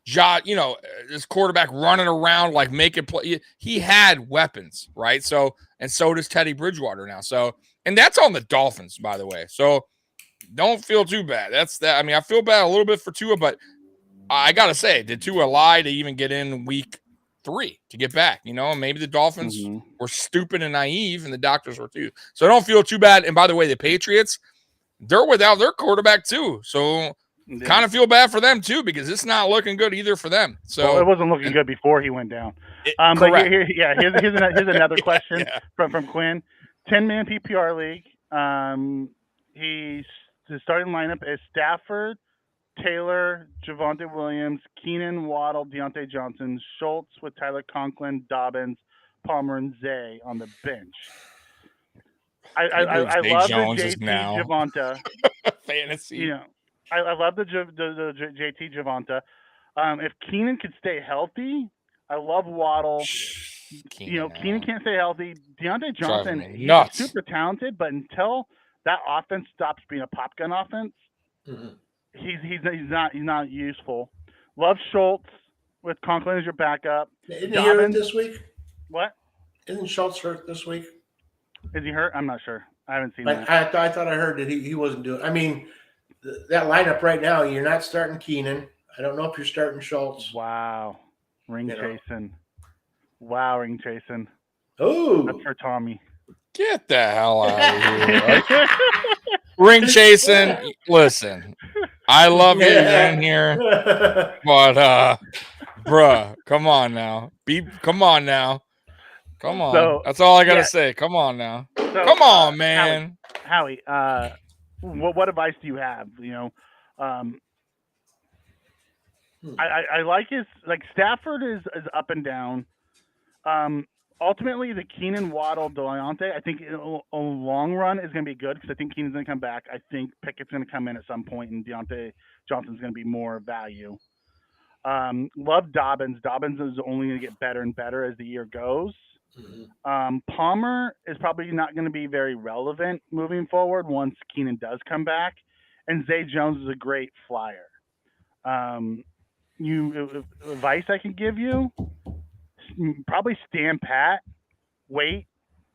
this quarterback running around like making play. He had weapons, right? So does Teddy Bridgewater now. So, and that's on the Dolphins, by the way. So don't feel too bad. That's that. I mean, I feel bad a little bit for Tua, but I gotta say, did Tua lie to even get in week 3 to get back? Maybe the Dolphins were stupid and naive, and the doctors were too. So don't feel too bad. And by the way, the Patriots, they're without their quarterback too. So kind of feel bad for them too, because it's not looking good either for them. So it wasn't looking good before he went down. But here's another question from Quinn. 10-man PPR league. The starting lineup is Stafford, Taylor, Javonte Williams, Keenan, Waddle, Deontay Johnson, Schultz with Tyler Conklin, Dobbins, Palmer, and Zay on the bench. I love the JT Javonte fantasy. I love the JT Javonte. If Keenan could stay healthy, I love Waddle. Keenan can't stay healthy. Deontay Johnson, he's super talented, but until that offense stops being a pop gun offense, he's not useful. Love Schultz with Conklin as your backup. Isn't he hurt this week? What? Isn't Schultz hurt this week? Is he hurt? I'm not sure. I haven't seen that. I thought I heard that he wasn't doing. I mean, that lineup right now, you're not starting Keenan. I don't know if you're starting Schultz. Wow, ring chasing. Oh, that's for Tommy. Get the hell out of here! Right? Ring chasing. Listen, I love you in here, but bruh, come on now. Come on now. Come on. So, that's all I gotta say. Come on now. So, come on, man. Howie, what advice do you have? I like Stafford is up and down. Ultimately, the Keenan, Waddle, Deontay, I think in a long run is going to be good because I think Keenan's going to come back. I think Pickett's going to come in at some point, and Deontay Johnson's going to be more value. Love Dobbins. Dobbins is only going to get better and better as the year goes. Palmer is probably not going to be very relevant moving forward once Keenan does come back, and Zay Jones is a great flyer. Advice I can give you: probably stand pat, wait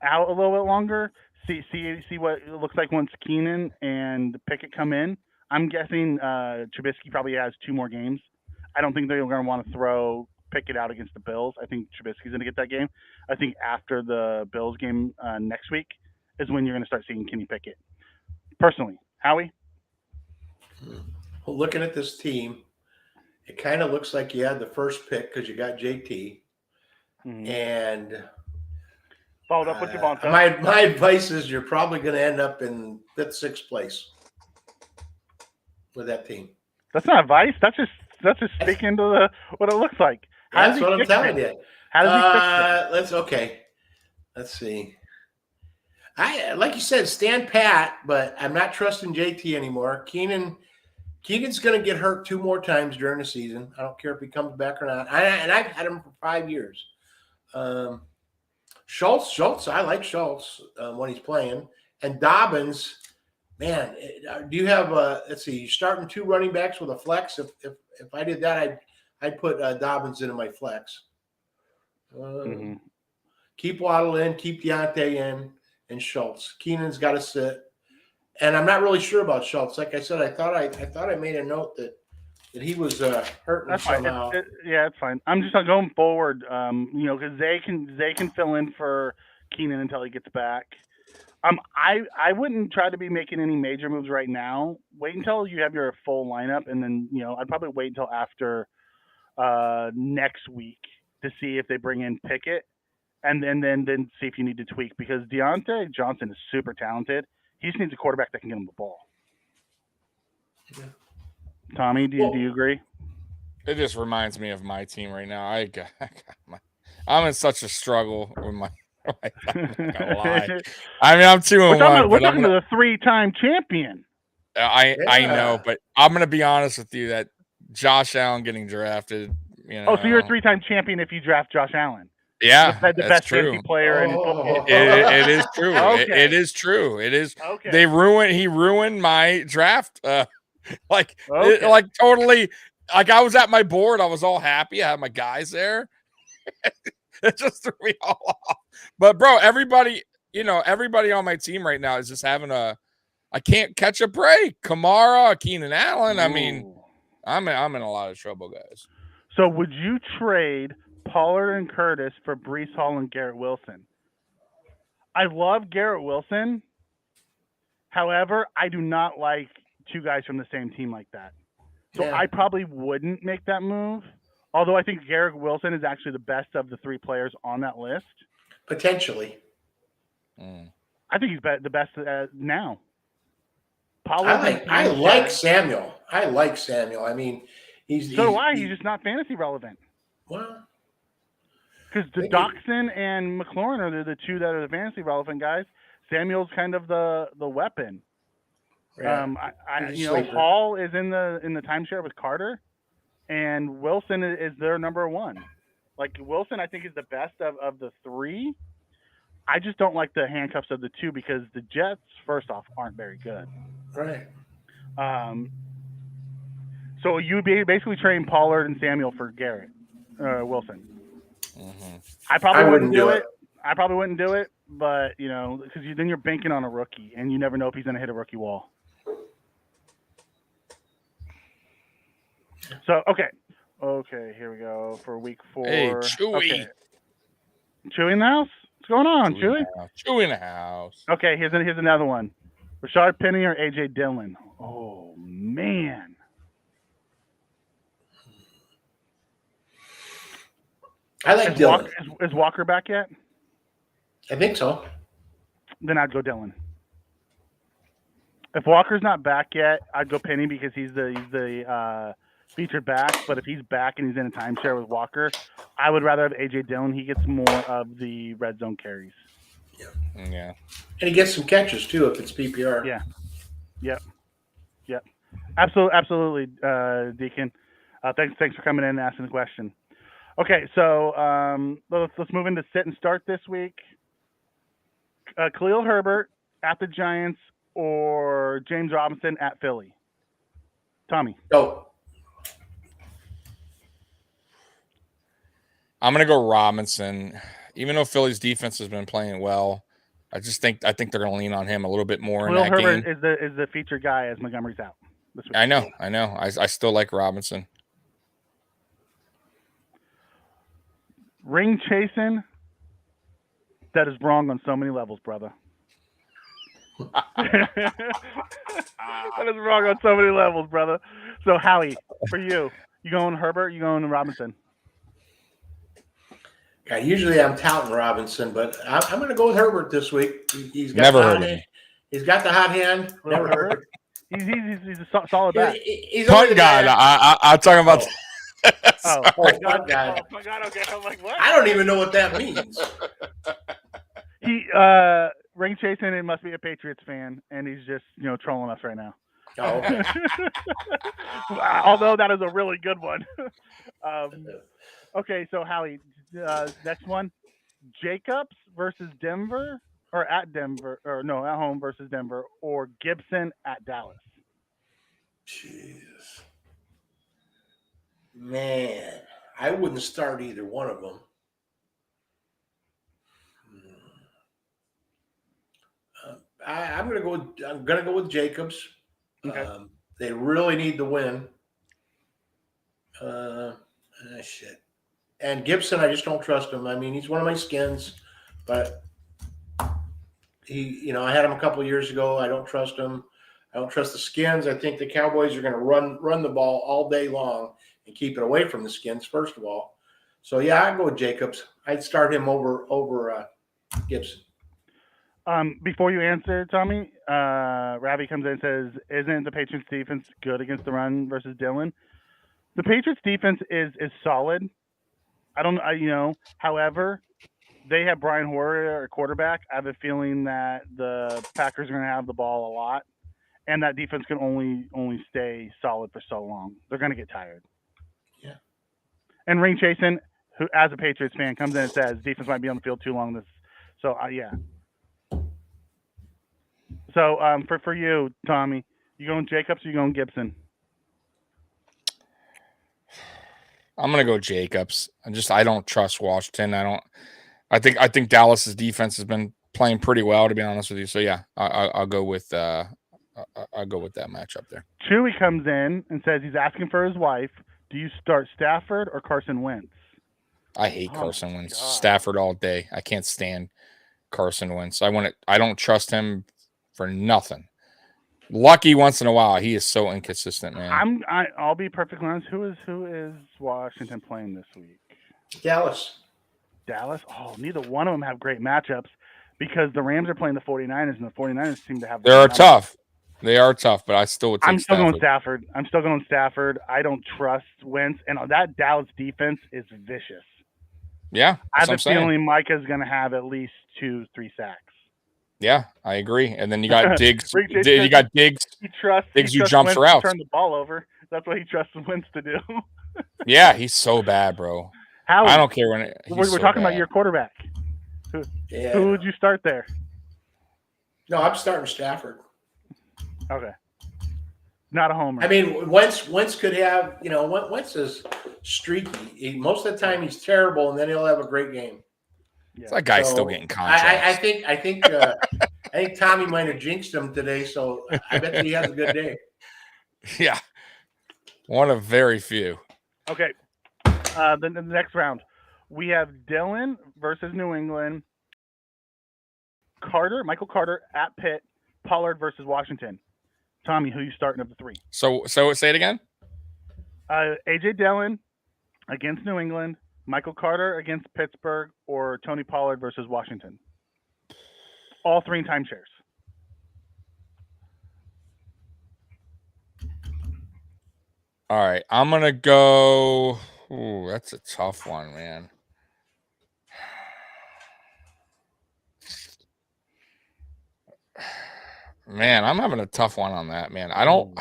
out a little bit longer. See what it looks like once Keenan and Pickett come in. I'm guessing Trubisky probably has 2 more games. I don't think they're going to want to throw Pickett out against the Bills. I think Trubisky's going to get that game. I think after the Bills game next week is when you're going to start seeing Kenny Pickett. Personally, Howie? Well, looking at this team, it kind of looks like you had the first pick because you got JT. And followed up with Javonte. My advice is you're probably going to end up in 5th, 6th place with that team. That's not advice. That's just speaking to what it looks like. That's what I'm telling you. How does he fix it? Let's see. I like you said, stand pat, but I'm not trusting JT anymore. Keegan's going to get hurt 2 more times during the season. I don't care if he comes back or not. And I've had him for 5 years. Schultz, I like Schultz when he's playing. And Dobbins, man, do you have let's see, you're starting 2 running backs with a flex. If I did that, I'd put Dobbins into my flex. Keep Waddle in, keep Deontay in, and Schultz. Keenan's got to sit. And I'm not really sure about Schultz. Like I said, I thought I made a note that he was hurting That's somehow. Fine. It's fine. I'm just going forward, because they can fill in for Keenan until he gets back. I wouldn't try to be making any major moves right now. Wait until you have your full lineup, and then I'd probably wait until after next week to see if they bring in Pickett, and then see if you need to tweak, because Deontay Johnson is super talented. He just needs a quarterback that can get him the ball. Yeah. Tommy, do you agree? It just reminds me of my team right now. I'm in such a struggle with my. I'm not gonna lie. I mean, I'm 2-1. We're talking to the 3-time champion. I know, but I'm gonna be honest with you that Josh Allen getting drafted. So you're a 3-time champion if you draft Josh Allen. Yeah, the best fantasy player in football. It is true. Okay. It is true. It is. Okay. He ruined my draft. Totally. Like, I was at my board. I was all happy. I had my guys there. It just threw me all off. But bro, everybody on my team right now is just having I can't catch a break. Kamara, Keenan Allen. I mean, I'm in a lot of trouble, guys. So would you trade Pollard and Curtis for Breece Hall and Garrett Wilson? I love Garrett Wilson. However, I do not like 2 guys from the same team like that. So I probably wouldn't make that move. Although I think Garrett Wilson is actually the best of the 3 players on that list. Potentially. I think he's the best now. I like Samuel. I mean, he's just not fantasy relevant. Well, because the Doxson and McLaurin are the 2 that are the fantasy relevant guys. Samuel's kind of the weapon. Yeah. Hall is in the timeshare with Carter, and Wilson is their number 1. Like, Wilson, I think, is the best of the 3. I just don't like the handcuffs of the 2 because the Jets, first off, aren't very good. Right. So you basically trading Pollard and Samuel for Garrett Wilson. I probably wouldn't do it. I probably wouldn't do it, but because then you're banking on a rookie, and you never know if he's going to hit a rookie wall. So okay, here we go for week 4. Hey, Chewy. Okay. Chewy in the house. What's going on, Chewy? Chewy in the house. Okay, here's another one. Rashard Penny or AJ Dillon? Oh man. I like Dillon. Is Walker back yet? I think so. Then I'd go Dillon. If Walker's not back yet, I'd go Penny because he's the featured back. But if he's back and he's in a timeshare with Walker, I would rather have AJ Dillon. He gets more of the red zone carries. Yeah. And he gets some catches too if it's PPR. Yeah. Yep. Absolutely, Deacon. Thanks for coming in and asking the question. Okay, so let's move into sit and start this week. Khalil Herbert at the Giants or James Robinson at Philly? Tommy. Go. I'm going to go Robinson. Even though Philly's defense has been playing well, I think they're going to lean on him a little bit more Khalil in that Herbert game. is the featured guy as Montgomery's out this week. I know. I still like Robinson. Ring chasing. That is wrong on so many levels, brother. That is wrong on so many levels, brother. So Howie, for you going Herbert? You going Robinson? Yeah, usually I'm touting Robinson, but I'm going to go with Herbert this week. He's got Never heard of him. He's got the hot hand. Never heard. He's a solid back. He's only Punt the guy. I'm talking about. Punt guy. Oh my god! Okay, I'm like, what? I don't even know what that means. He ring chasing. It must be a Patriots fan, and he's just trolling us right now. Oh, okay. Although that is a really good one. Okay, so Howie, next one, Jacobs versus Denver, or at Denver, or no, at home versus Denver, or Gibson at Dallas. Jeez. Man, I wouldn't start either one of them. I'm gonna go with Jacobs. Okay. They really need the win. Shit. And Gibson, I just don't trust him. I mean, he's one of my skins, but I had him a couple of years ago. I don't trust him. I don't trust the skins. I think the Cowboys are going to run the ball all day long and keep it away from the skins, first of all. So yeah, I'd go with Jacobs. I'd start him over Gibson. Before you answer, Tommy, Ravi comes in and says, "Isn't the Patriots defense good against the run versus Dylan?" The Patriots defense is solid. However, they have Brian Hoyer at quarterback. I have a feeling that the Packers are going to have the ball a lot, and that defense can only stay solid for so long. They're going to get tired. Yeah. And ring chasing, who as a Patriots fan comes in and says defense might be on the field too long. Yeah. So for you, Tommy, you going Jacobs or you going Gibson? I'm gonna go Jacobs. I don't trust Washington. I think Dallas's defense has been playing pretty well, to be honest with you. So yeah, I'll go with that matchup there. Chewy comes in and says he's asking for his wife. Do you start Stafford or Carson Wentz? I hate Carson Wentz. Stafford all day. I can't stand Carson Wentz. I don't trust him for nothing. Lucky once in a while. He is so inconsistent, man. I'll be perfectly honest. Who is Washington playing this week? Dallas. Oh, neither one of them have great matchups because the Rams are playing the 49ers, and the 49ers seem to have. They are tough, but I still would take I'm still going Stafford. I don't trust Wentz, and that Dallas defense is vicious. Yeah, I have a feeling Micah's going to have at least 2-3 sacks. Yeah, I agree. And then you got Diggs. You got Diggs. Diggs who jumps routes. Turn the ball over. That's what he trusts Wentz to do. Yeah, he's so bad, bro. I don't care when we're talking about your quarterback. Who would you start there? No, I'm starting Stafford. Okay. Not a homer. I mean, Wentz could have, Wentz is streaky. Most of the time he's terrible, and then he'll have a great game. Yeah. That guy's still getting contracts. I think Tommy might have jinxed him today, so I bet he has a good day. Yeah. One of very few. Okay. The next round, we have Dylan versus New England. Michael Carter at Pitt. Pollard versus Washington. Tommy, who you starting of the three? So say it again. AJ Dillon against New England. Michael Carter against Pittsburgh, or Tony Pollard versus Washington. All three in timeshares. All right, I'm gonna go. Ooh, that's a tough one, man. Man, I'm having a tough one on that, man. I don't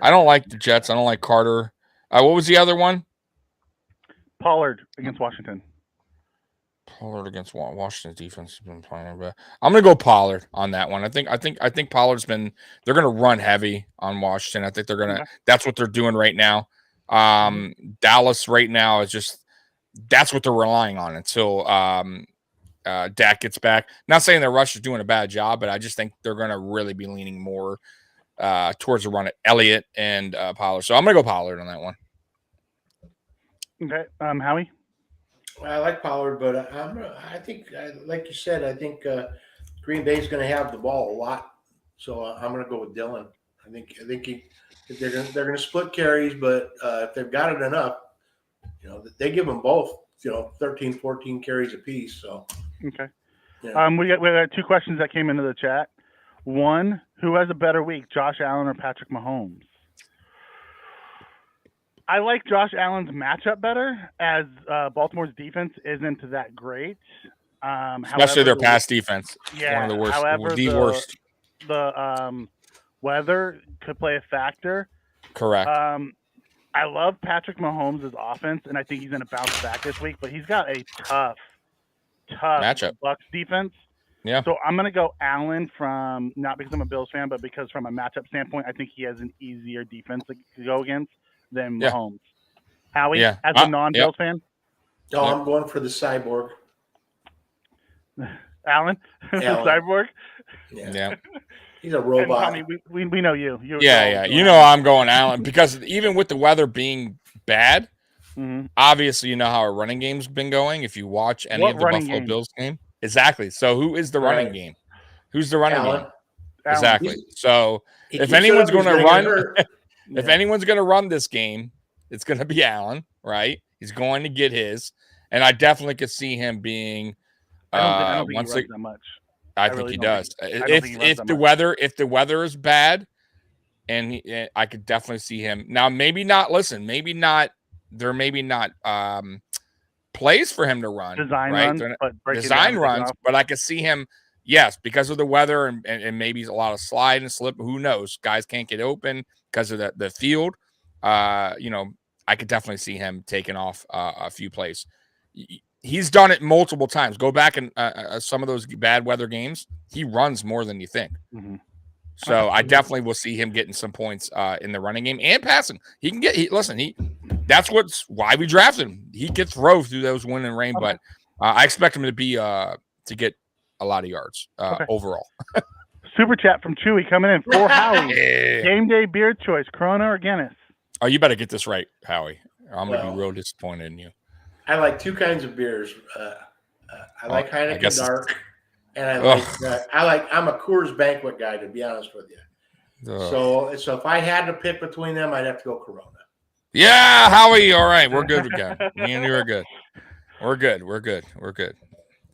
like the Jets. I don't like Carter. What was the other one? Pollard against Washington. Pollard against Washington's defense has been playing, but I'm gonna go Pollard on that one. I think Pollard's been. They're gonna run heavy on Washington. I think they're gonna. That's what they're doing right now. Dallas right now is just. That's what they're relying on until Dak gets back. Not saying that Rush is doing a bad job, but I just think they're going to really be leaning more towards the run at Elliott and Pollard. So I'm going to go Pollard on that one. Okay. Howie? I like Pollard, but I think, like you said, I think Green Bay's going to have the ball a lot. So I'm going to go with Dylan. I think they're going to split carries, but if they've got it enough, they give them both, 13, 14 carries apiece. So okay. We got 2 questions that came into the chat. One, who has a better week, Josh Allen or Patrick Mahomes? I like Josh Allen's matchup better, as Baltimore's defense isn't that great. Especially their pass defense. Yeah, one of the worst. However, the worst. The weather could play a factor. Correct. I love Patrick Mahomes' offense, and I think he's going to bounce back this week. But he's got a tough matchup. Bucs defense. Yeah. So I'm going to go Allen from not because I'm a Bills fan, but because from a matchup standpoint, I think he has an easier defense to go against than Mahomes. Howie, as a non-Bills fan? No, I'm going for the cyborg. Allen? The cyborg? Yeah. He's a robot. Tommy, we know you. Yeah. I'm going Allen because even with the weather being bad, obviously you know how our running game's been going. If you watch any of the Buffalo Bills game. Exactly. So who is the running game? Who's the running game? Exactly. So if anyone's going to run if anyone's going to run this game, it's going to be Allen, right? He's going to get his. And I definitely could see him being I don't think he runs that much. I think he does. If the weather is bad, and I could definitely see him. Now, maybe not plays for him to run. Design runs, but I could see him, yes, because of the weather and maybe a lot of slide and slip. Who knows? Guys can't get open because of the field. I could definitely see him taking off a few plays. He's done it multiple times. Go back and some of those bad weather games, he runs more than you think. So I definitely will see him getting some points in the running game and passing. He can get. That's why we drafted him. He could throw through those wind and rain, but I expect him to be to get a lot of yards overall. Super chat from Chewy coming in for Howie. Game day beer choice: Corona or Guinness? Oh, you better get this right, Howie. I'm gonna be real disappointed in you. I like 2 kinds of beers. I like Heineken Dark, and I'm a Coors Banquet guy, to be honest with you. So if I had to pick between them, I'd have to go Corona. Yeah, Howie. All right, we're good again. Me and you are good. We're good.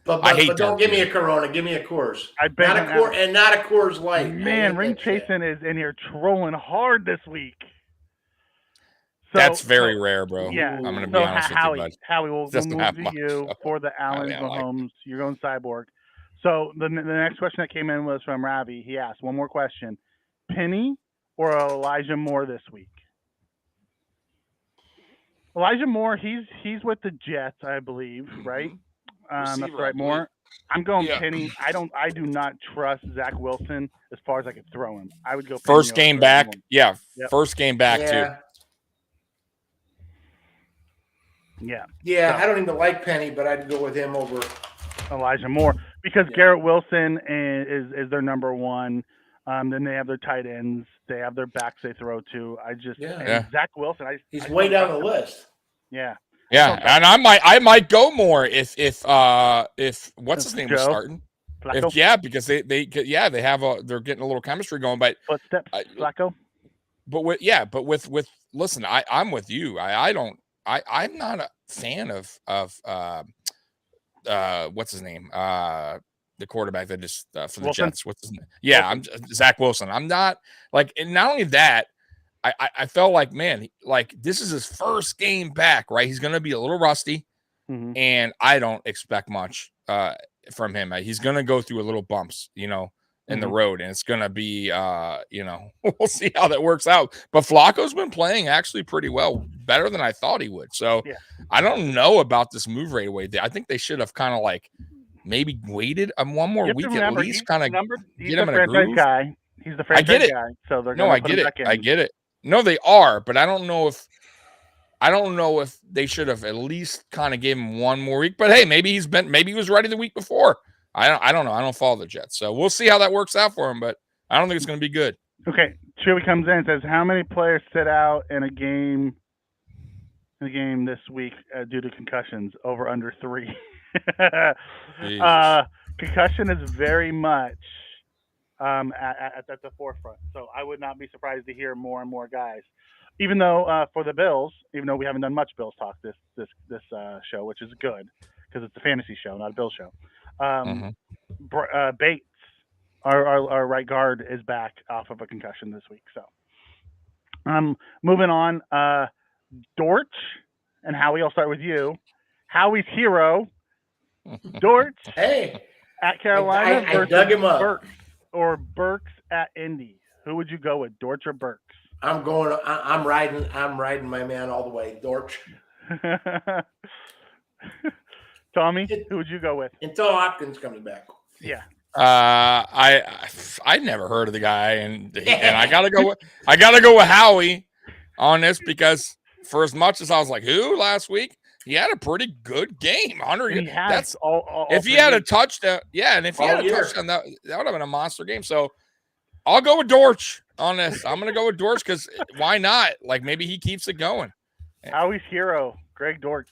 But don't give me a Corona. Give me a Coors. Not a Coors Light. Man, Ring Chasen is in here trolling hard this week. That's very rare, bro. Yeah. I'm going to be honest with you, bud. Howie, we'll move to you for the Allen Mahomes. You're going cyborg. So the next question that came in was from Ravi. He asked one more question: Penny or Elijah Moore this week? Elijah Moore, he's with the Jets, I believe, right? That's right, Moore. I'm going Penny. I do not trust Zach Wilson as far as I could throw him. I would go first game back. Yeah, first game back too. Yeah. I don't even like Penny, but I'd go with him over Elijah Moore because Garrett Wilson is their number one. Then they have their tight ends. They have their backs they throw to. And Zach Wilson. He's way down the list. Yeah. Yeah, and I might go more if what's his name was starting. Flacco? Because they have they're getting a little chemistry going, but footsteps Flacco. But with listen, I'm with you. I'm not a fan of what's his name? The quarterback that just for the Wilson? Jets. What's his name? Yeah, I'm Zach Wilson. I'm not and not only that, I felt like, man, this is his first game back, right? He's going to be a little rusty, and I don't expect much from him. He's going to go through a little bumps, in the road, and it's going to be, we'll see how that works out. But Flacco's been playing actually pretty well, better than I thought he would. So I don't know about this move right away. I think they should have kind of maybe waited one more week at least, kind of get him in a groove. Guy. He's the franchise guy, so they're going to I get it. No, they are, but I don't know if I don't know if they should have at least kind of gave him one more week. But hey, maybe he was ready the week before. I don't know. I don't follow the Jets, so we'll see how that works out for him. But I don't think it's going to be good. Okay, Chewy comes in and says, "How many players sit out in a game this week due to concussions? Over under 3." Concussion is very much at the forefront, so I would not be surprised to hear more and more guys. Even though for the Bills, even though we haven't done much Bills talk this show, which is good because it's a fantasy show, not a Bills show. Bates, our right guard, is back off of a concussion this week. So, moving on, Dortch and Howie. I'll start with you. Howie's hero, Dortch. Hey, at Carolina I dug him up. Burks, or Burks at Indy. Who would you go with, Dortch or Burks? I'm riding my man all the way, Dortch. Tommy, who would you go with? Until Hopkins comes back. Yeah. I never heard of the guy, and I gotta go with Howie on this, because for as much as I was like, who last week, he had a pretty good game. 100. That's all if he had a touchdown. Yeah, and if he had a touchdown, that would have been a monster game. So I'll go with Dortch on this. I'm gonna go with Dortch because why not? Like, maybe he keeps it going. Howie's hero, Greg Dortch.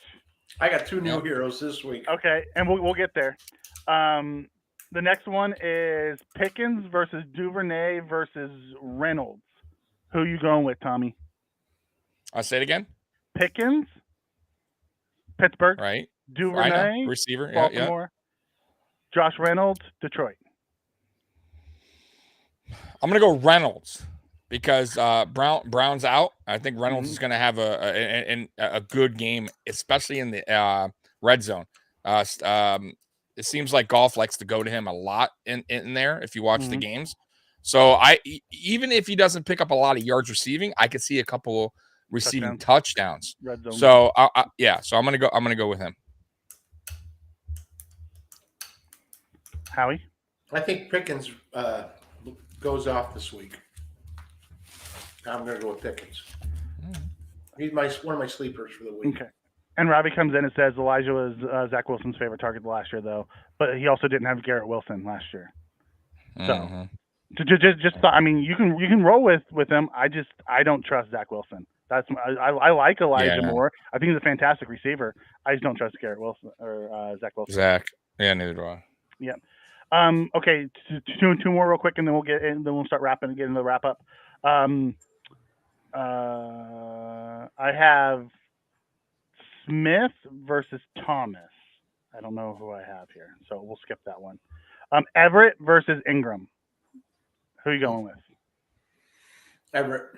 I got 2 new heroes this week. Okay, and we'll get there. The next one is Pickens versus Duvernay versus Reynolds. Who you going with, Tommy? I'll say it again. Pickens, Pittsburgh. Right. Duvernay, receiver. Baltimore. Yeah. Josh Reynolds, Detroit. I'm going to go Reynolds because Brown's out. I think Reynolds is going to have a good game, especially in the red zone. It seems like Goff likes to go to him a lot in there if you watch the games. So even if he doesn't pick up a lot of yards receiving, I could see a couple receiving touchdowns. Red zone. So so I'm gonna go with him. Howie? I think Pickens goes off this week. I'm gonna go with Pickens. He's one of my sleepers for the week. Okay. And Robbie comes in and says Elijah was Zach Wilson's favorite target last year, though, but he also didn't have Garrett Wilson last year. So, I mean, you can roll with him. I don't trust Zach Wilson. I like Elijah more. I think he's a fantastic receiver. I just don't trust Garrett Wilson or Zach Wilson. Yeah, neither do I. Yeah. Okay, two more real quick, and then we'll get in. Then we'll start getting into the wrap up. I have Smith versus Thomas. I don't know who I have here, so we'll skip that one. Everett versus Ingram. Who are you going with? Everett.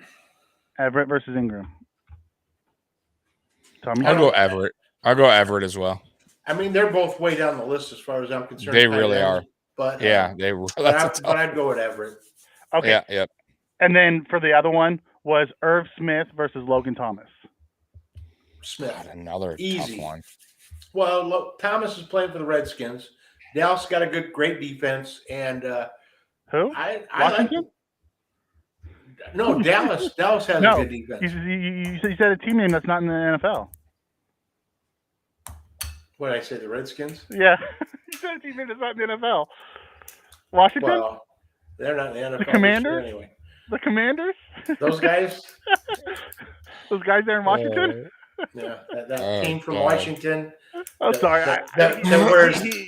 Everett versus Ingram. Tommy? I'll go Everett. I'll go Everett as well. I mean, they're both way down the list as far as I'm concerned. They really are. But they were. But I'd go with Everett. Okay. Yeah. And then for the other one was Irv Smith versus Logan Thomas. Smith. God, another easy tough one. Well, look, Thomas is playing for the Redskins. Dallas got a great defense, and who? Washington? No, Dallas. Dallas has a good defense. You said a team name that's not in the NFL. What did I say? The Redskins? Yeah, you said a team name that's not in the NFL. Washington? Well, they're not in the NFL. The Commanders? Anyway. The Commanders? Those guys? Those guys there in Washington? Yeah, that team from Washington. Oh, sorry.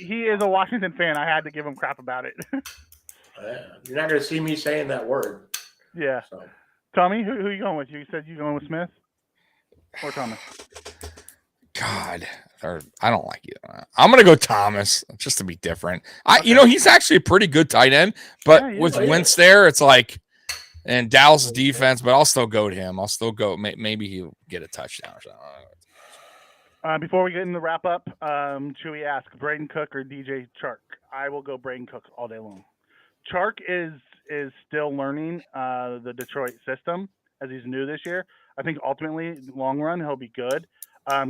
He is a Washington fan. I had to give him crap about it. You're not going to see me saying that word. Yeah. So. Tommy, who are you going with? You said you're going with Smith or Thomas? God, I don't like either. I'm going to go Thomas just to be different. He's actually a pretty good tight end, but with Wentz there, it's like, and Dallas' defense, but I'll still go to him. I'll still go. Maybe he'll get a touchdown or something. Before we get into the wrap up, Chewy asked, Braden Cook or DJ Chark? I will go Braden Cook all day long. Chark is still learning the Detroit system as he's new this year. I think ultimately, long run, he'll be good.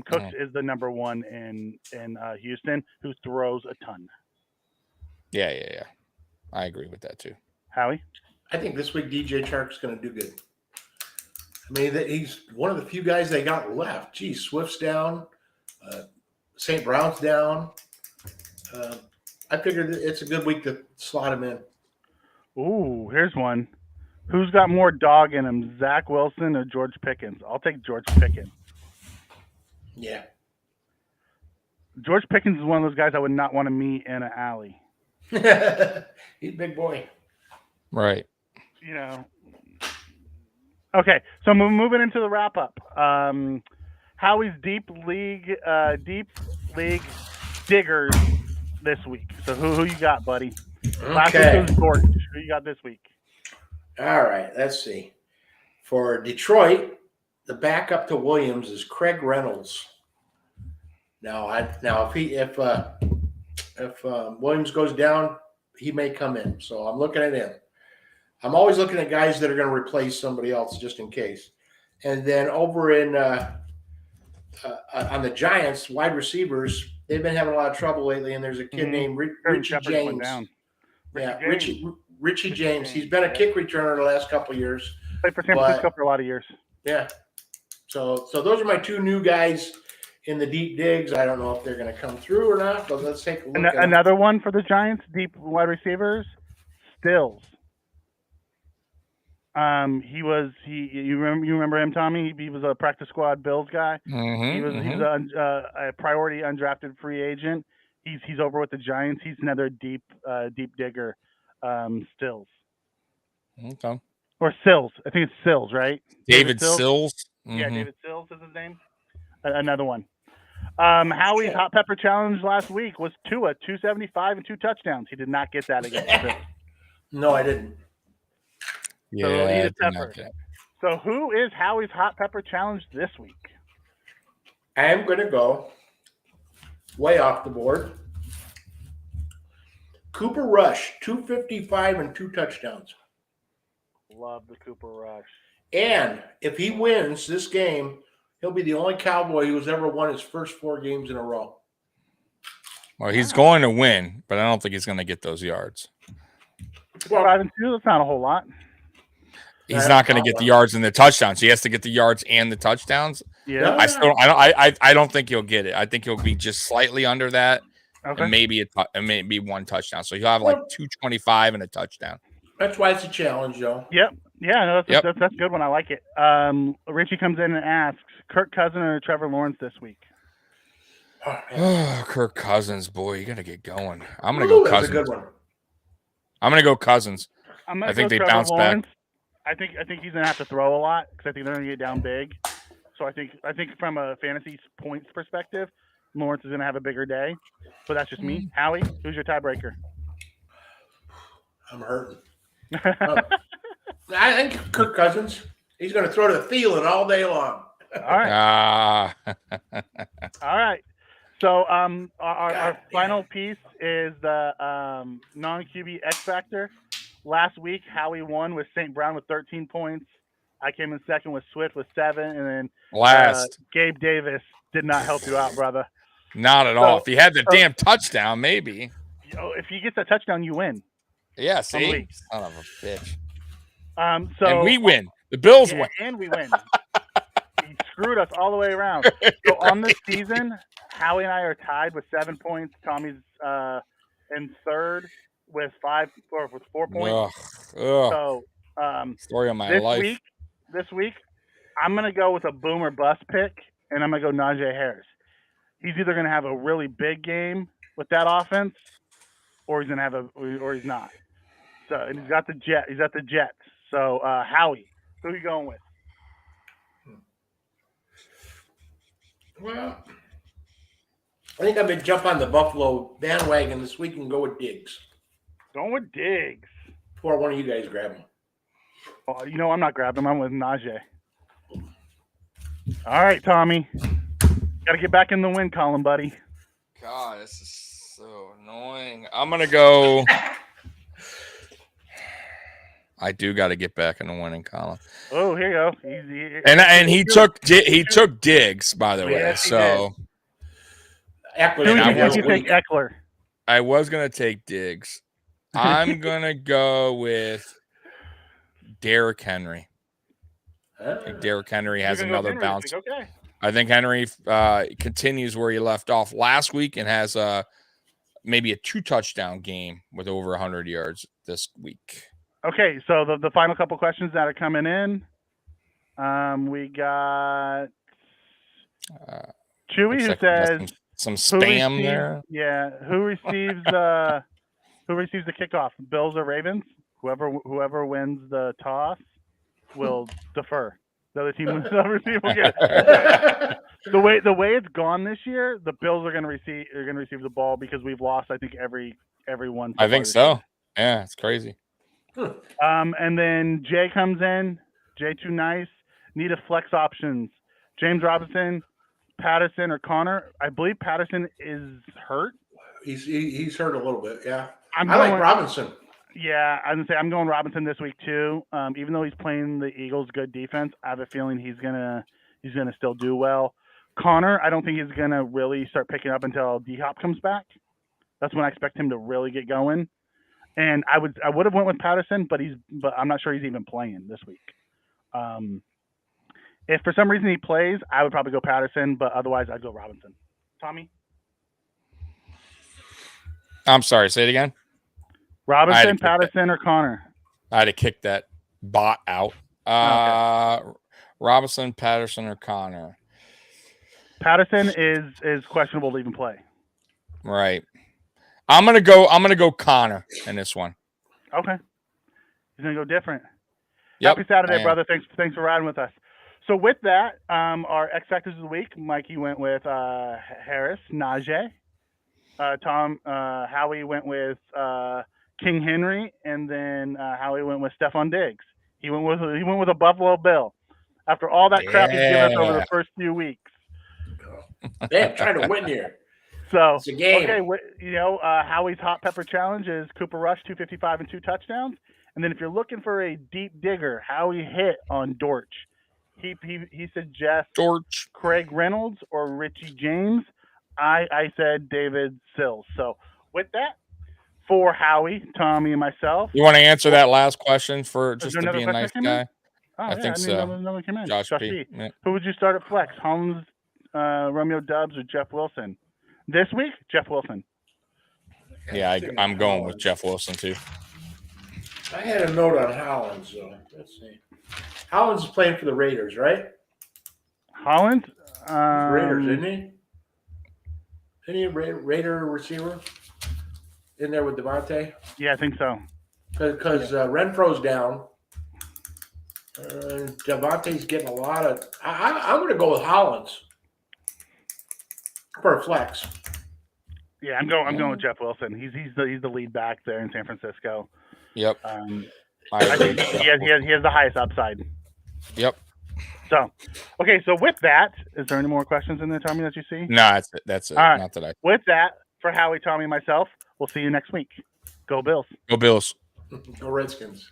Cook is the number one in Houston who throws a ton. Yeah. I agree with that too. Howie? I think this week DJ Chark's going to do good. I mean, he's one of the few guys they got left. Geez, Swift's down. St. Brown's down. I figured it's a good week to slot him in. Ooh, here's one. Who's got more dog in him, Zach Wilson or George Pickens? I'll take George Pickens. Yeah. George Pickens is one of those guys I would not want to meet in an alley. He's a big boy. Right. You know. Okay, so moving into the wrap up. Howie's deep league diggers this week. So who you got, buddy? Last week was George. Who you got this week? All right, let's see. For Detroit, the backup to Williams is Craig Reynolds. Now if Williams goes down, he may come in. So I'm looking at him. I'm always looking at guys that are going to replace somebody else just in case. And then over in on the Giants, wide receivers, they've been having a lot of trouble lately. And there's a kid named Richie James. Yeah, Richie James. He's been a kick returner the last couple of years. Played for San Francisco for a lot of years. Yeah. So those are my two new guys in the deep digs. I don't know if they're going to come through or not, but let's take a look. Another one for the Giants, deep wide receivers, Stills. You remember him, Tommy? He was a practice squad Bills guy. He was a priority undrafted free agent. He's over with the Giants. He's another deep digger. Stills. Okay. Or Sills. I think it's Sills, right? David Sills. Mm-hmm. Yeah, David Sills is his name. Another one. Howie's Hot Pepper Challenge last week was Tua, 275 and 2 touchdowns. He did not get that against the Bills. No, I didn't. Yeah. So who is Howie's Hot Pepper Challenge this week? I am going to go way off the board. Cooper Rush, 255 and 2 touchdowns. Love the Cooper Rush. And if he wins this game, he'll be the only Cowboy who's ever won his first 4 games in a row. Well, he's going to win, but I don't think he's going to get those yards. Well, 5 and 2, that's not a whole lot. He's not going to get the yards and the touchdowns. He has to get the yards and the touchdowns. Yeah. I don't think he'll get it. I think he'll be just slightly under that. Okay. And maybe 1 touchdown. So he'll have like 225 and a touchdown. That's why it's a challenge, though. Yep. Yeah, no, that's a good one. I like it. Richie comes in and asks, Kirk Cousins or Trevor Lawrence this week? Oh, Kirk Cousins, boy, you got to get going. I'm going to go Cousins. That's a good one. I'm going to go Cousins. I think they bounce back. I think he's going to have to throw a lot because I think they're going to get down big. So I think from a fantasy points perspective, Lawrence is going to have a bigger day. But that's just me. Howie, who's your tiebreaker? I'm hurting. I think Kirk Cousins. He's going to throw to Thielen all day long. All right. All right. So our final piece is the non-QB X Factor. Last week, Howie won with St. Brown with 13 points. I came in second with Swift with 7. And then Gabe Davis did not help you out, brother. Not at all. If he had the damn touchdown, maybe. If he gets that touchdown, you win. Yeah, see? Son of a bitch. And we win. The Bills win. And we win. He screwed us all the way around. So on this season, Howie and I are tied with 7 points. Tommy's in third with 4 points. So story of my life. This week, I'm gonna go with a boom or bust pick, and I'm gonna go Najee Harris. He's either gonna have a really big game with that offense, or he's not. So and he's got the Jets. So Howie, who are you going with? Well, I think I'm going to jump on the Buffalo bandwagon this week and go with Diggs. Going with Diggs. Before one of you guys grab him. Oh, I'm not grabbing him. I'm with Najee. All right, Tommy. Got to get back in the win column, buddy. God, this is so annoying. I'm going to go. I do got to get back in the winning column. Oh, here you go. Easy. And he took Diggs, by the way. Yes, so Eckler. I was gonna take Diggs. I'm gonna go with Derrick Henry. I think Derrick Henry has another bounce. Okay. I think Henry continues where he left off last week and has maybe a 2-touchdown game with over 100 yards this week. Okay, so the final couple questions that are coming in. We got Chewy who says some spam there. Yeah, who receives the kickoff? Bills or Ravens? Whoever wins the toss will defer. The other team will get it. The way it's gone this year, the Bills are going to receive the ball because we've lost I think every one. I think so. Yeah, it's crazy. And then Jay comes in. Jay too nice. Need a flex options. James Robinson, Patterson, or Connor. I believe Patterson is hurt. He's hurt a little bit. Yeah. I like Robinson. Yeah, I'm going Robinson this week too. Even though he's playing the Eagles' good defense, I have a feeling he's gonna still do well. Connor, I don't think he's gonna really start picking up until D-Hop comes back. That's when I expect him to really get going. And I would have went with Patterson, but I'm not sure he's even playing this week. If for some reason he plays, I would probably go Patterson, but otherwise I'd go Robinson. Tommy? I'm sorry, say it again. Robinson, Patterson, or Connor? I had to kick that bot out. Okay. Robinson, Patterson, or Connor? Patterson is questionable to even play. Right. I'm gonna go Connor in this one. Okay. He's gonna go different. Yep, Happy Saturday, brother. Thanks for riding with us. So with that, our X Factors of the week, Mikey went with Harris, Najee. Howie went with King Henry, and then Howie went with Stephon Diggs. He went with a Buffalo Bill. After all that crap he's given us over the first few weeks. Damn, trying to win here. So it's a game. Okay, Howie's hot pepper challenge is Cooper Rush 255 and 2 touchdowns. And then if you're looking for a deep digger, Howie hit on Dortch. He suggests Dortch, Craig Reynolds, or Richie James. I said David Sills. So with that, for Howie, Tommy, and myself. You want to answer that last question for just to be a nice guy? I think so. Josh P. Yeah. Who would you start at flex? Holmes, Romeo Dubs, or Jeff Wilson? This week, Jeff Wilson. Yeah, I'm going with Jeff Wilson too. I had a note on Hollins, so let's see. Hollins is playing for the Raiders, right? Hollins? Raiders, isn't he? Isn't he a Raider receiver in there with Devontae? Yeah, I think so. Because Renfro's down. Devontae's getting a lot of. I'm going to go with Hollins for a flex. Yeah, I'm going with Jeff Wilson. He's the lead back there in San Francisco. Yep. I think he has the highest upside. Yep. So, okay. So with that, is there any more questions in there, Tommy, that you see? No, that's it. All right. Not that I. With that, for Howie, Tommy, and myself, we'll see you next week. Go Bills. Go Bills. Go Redskins.